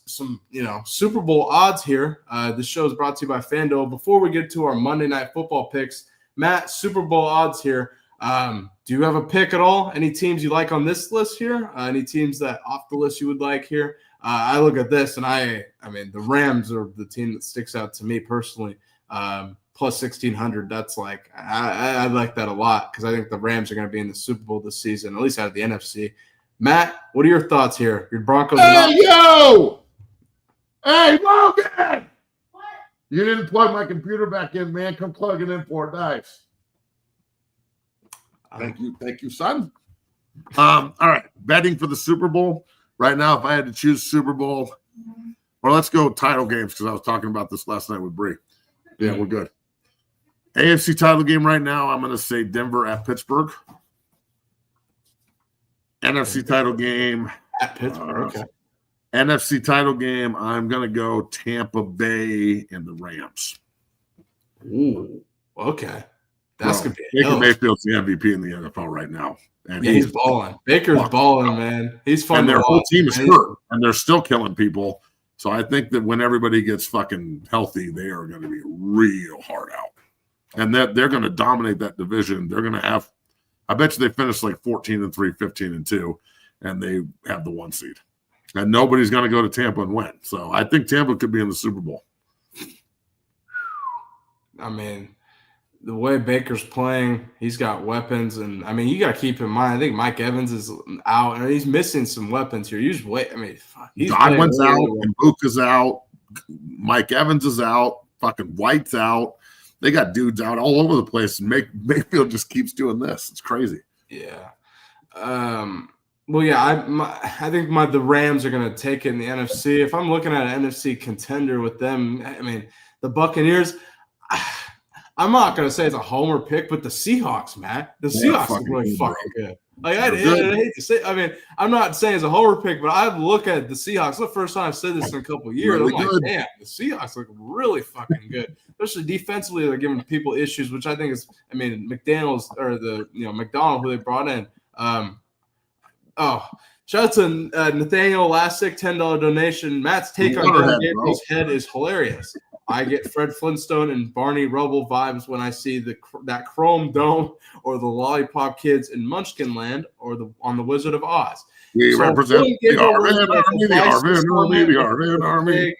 some, Super Bowl odds here. This show is brought to you by FanDuel. Before we get to our Monday Night Football picks, Matt, Super Bowl odds here. Do you have a pick at all? Any teams you like on this list here? Any teams that off the list you would like here? I look at this, and I mean, the Rams are the team that sticks out to me personally. Plus 1,600. That's like I like that a lot because I think the Rams are going to be in the Super Bowl this season, at least out of the NFC. Matt, what are your thoughts here? Your Broncos. Hey, Logan! What? You didn't plug my computer back in, man. Come plug it in for dice. Thank you, son. All right, betting for the Super Bowl. Right now, if I had to choose Super Bowl, or let's go title games because I was talking about this last night with Bree. Yeah, we're good. AFC title game right now, I'm going to say Denver at Pittsburgh. NFC title game. At Pittsburgh, okay. NFC title game, I'm going to go Tampa Bay and the Rams. Ooh, okay. That's going to be Baker Mayfield's the MVP in the NFL right now. And he's balling. Baker's balling, man. He's fun. And their whole team is hurt, and they're still killing people. So I think that when everybody gets fucking healthy, they are going to be real hard out. And that they're going to dominate that division. They're going to have – I bet you they finish like 14-3, 15-2, and they have the 1 seed. And nobody's going to go to Tampa and win. So I think Tampa could be in the Super Bowl. I mean – the way Baker's playing, he's got weapons, and I mean, you got to keep in mind. I think Mike Evans is out, and he's missing some weapons here. You just wait. I mean, Godwin's out, and Buka's out. Mike Evans is out. Fucking White's out. They got dudes out all over the place. And Mayfield just keeps doing this. It's crazy. Yeah. Well, yeah, I think the Rams are going to take it in the NFC. If I'm looking at an NFC contender with them, I mean, the Buccaneers. I'm not going to say it's a homer pick, but the Seahawks, Matt, the Seahawks look really fucking good. Like I hate to say, I mean, I'm not saying it's a homer pick, but I look at the Seahawks. It's the first time I've said this in a couple of years. Really I'm good. like, damn, the Seahawks look really fucking good, especially defensively. They're giving people issues, which I think is, I mean, McDaniels or McDonald, who they brought in. Shout out to Nathaniel Lassick, $10 donation. Matt's take on Dylan Gabriel's head is hilarious. I get Fred Flintstone and Barney Rubble vibes when I see that Chrome Dome or the Lollipop Kids in Munchkin Land or on the Wizard of Oz. We represent the Arvin Army.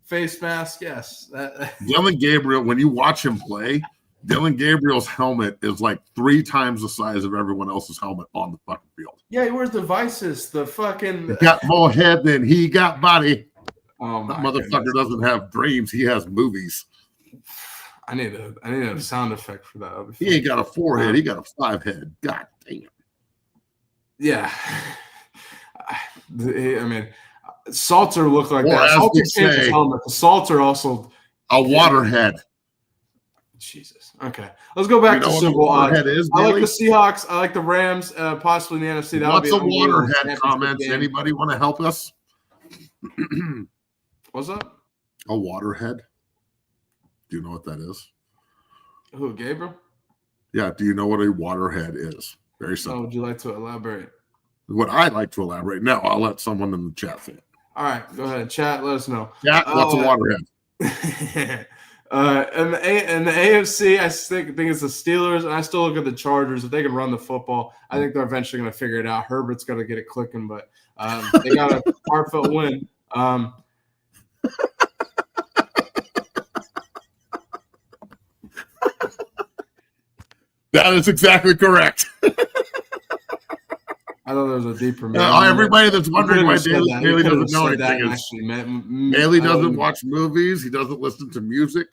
Face mask, yes. Dylan Gabriel, when you watch him play, Dylan Gabriel's helmet is like 3 times the size of everyone else's helmet on the fucking field. Yeah, he wears the vices, the fucking. He got more head than he got body. Oh, that motherfucker doesn't have dreams. He has movies. I need a sound effect for that. He ain't got a 4 head. He got a 5 head. God damn. Yeah. I mean, Salter looked like that. Salter changed his helmet. Salter also a waterhead. Jesus. Okay, let's go back to Super Bowl odds. I like the Seahawks. I like the Rams. Possibly in the NFC. What's a waterhead? Comments. Anybody want to help us? What's that? A waterhead. Do you know what that is? Who, Gabriel? Yeah. Do you know what a waterhead is? Very simple. Would you like to elaborate? Would I like to elaborate? No, I'll let someone in the chat say it. All right, go ahead. Chat, let us know. Yeah, what's a waterhead? And the AFC, I think it's the Steelers, and I still look at the Chargers. If they can run the football, I think they're eventually going to figure it out. Herbert's got to get it clicking, but they got a heartfelt win. That is exactly correct. I thought there was a deeper. Everybody that's wondering why Bailey doesn't know anything Bailey doesn't watch movies. He doesn't listen to music,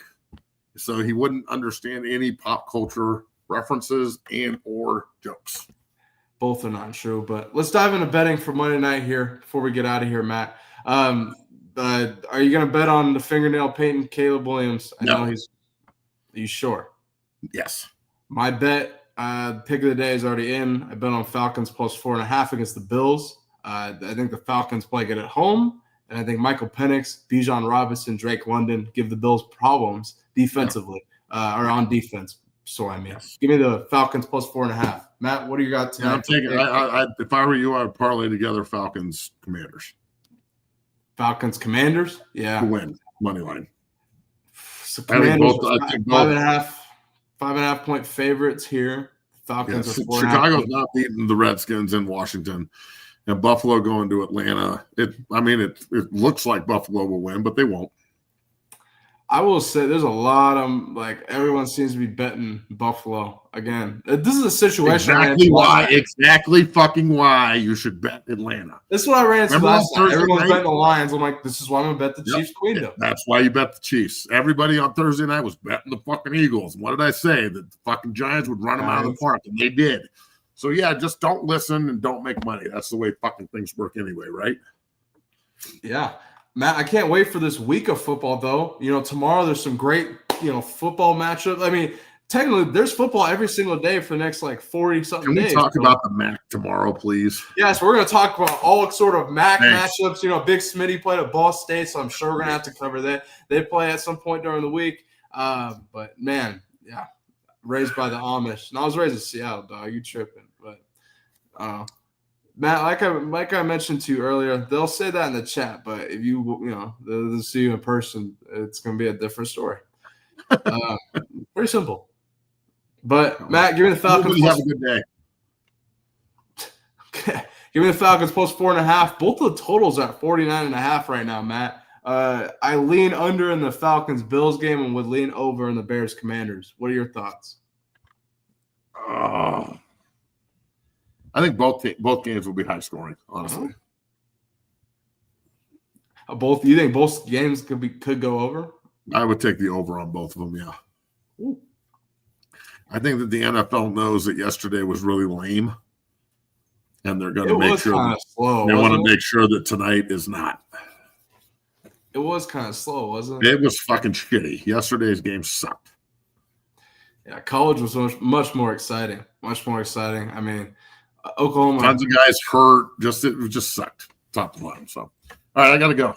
so he wouldn't understand any pop culture references and or jokes. Both are not true, but let's dive into betting for Monday night here before we get out of here, Matt. Are you going to bet on the fingernail painting Caleb Williams? I know he's. Are you sure? Yes. My bet. Pick of the day is already in. I bet on Falcons plus 4.5 against the Bills. I think the Falcons play good at home, and I think Michael Penix, Bijan Robinson, Drake London give the Bills problems defensively or on defense. So give me the Falcons plus 4.5. Matt, what do you got tonight? I'm taking. If I were you, I would parlay together Falcons Commanders. Falcons Commanders, yeah, to win money line. So Commanders, I think both. 5.5 point favorites here. Falcons are 4.5. Chicago's not beating the Redskins in Washington, and Buffalo going to Atlanta. It looks like Buffalo will win, but they won't. I will say there's a lot of everyone seems to be betting Buffalo again. This is a situation. Exactly fucking why you should bet Atlanta. This is what I ran into last night. Everyone's betting the Lions. I'm like, this is why I'm gonna bet the Chiefs Queendom. That's why you bet the Chiefs. Everybody on Thursday night was betting the fucking Eagles. What did I say? That the fucking Giants would run them out of the park, and they did. So yeah, just don't listen and don't make money. That's the way fucking things work anyway, right? Yeah. Matt, I can't wait for this week of football, though. Tomorrow there's some great, football matchups. I mean, technically, there's football every single day for the next 40-something days. Can we talk about the MAC tomorrow, please? Yes, we're going to talk about all sort of MAC matchups. Big Smitty played at Ball State, so I'm sure we're going to have to cover that. They play at some point during the week. But man, yeah, raised by the Amish. And I was raised in Seattle, dog. You tripping? But Matt, like I mentioned to you earlier, they'll say that in the chat, but if they'll see you in person, it's going to be a different story. Very simple. But Matt, give me the Falcons. Have a good day. Okay. Give me the Falcons plus 4.5. Both of the totals are at 49.5 right now, Matt. I lean under in the Falcons-Bills game and would lean over in the Bears-Commanders. What are your thoughts? I think both games will be high scoring, honestly. You think both games could go over? I would take the over on both of them, yeah. Ooh. I think that the NFL knows that yesterday was really lame. and they're going It to make was sure kind of slow. they want to wasn't it? make sure that tonight is not. It was kind of slow, wasn't it? It was fucking shitty. Yesterday's game sucked. Yeah, college was much more exciting. Much more exciting. I mean, Oklahoma. Tons of guys hurt. It just sucked top to bottom. So, all right, I got to go.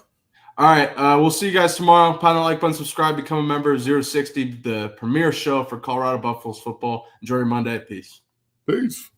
All right, we'll see you guys tomorrow. Pound the like button, subscribe, become a member of 060, the premier show for Colorado Buffaloes football. Enjoy your Monday. Peace. Peace.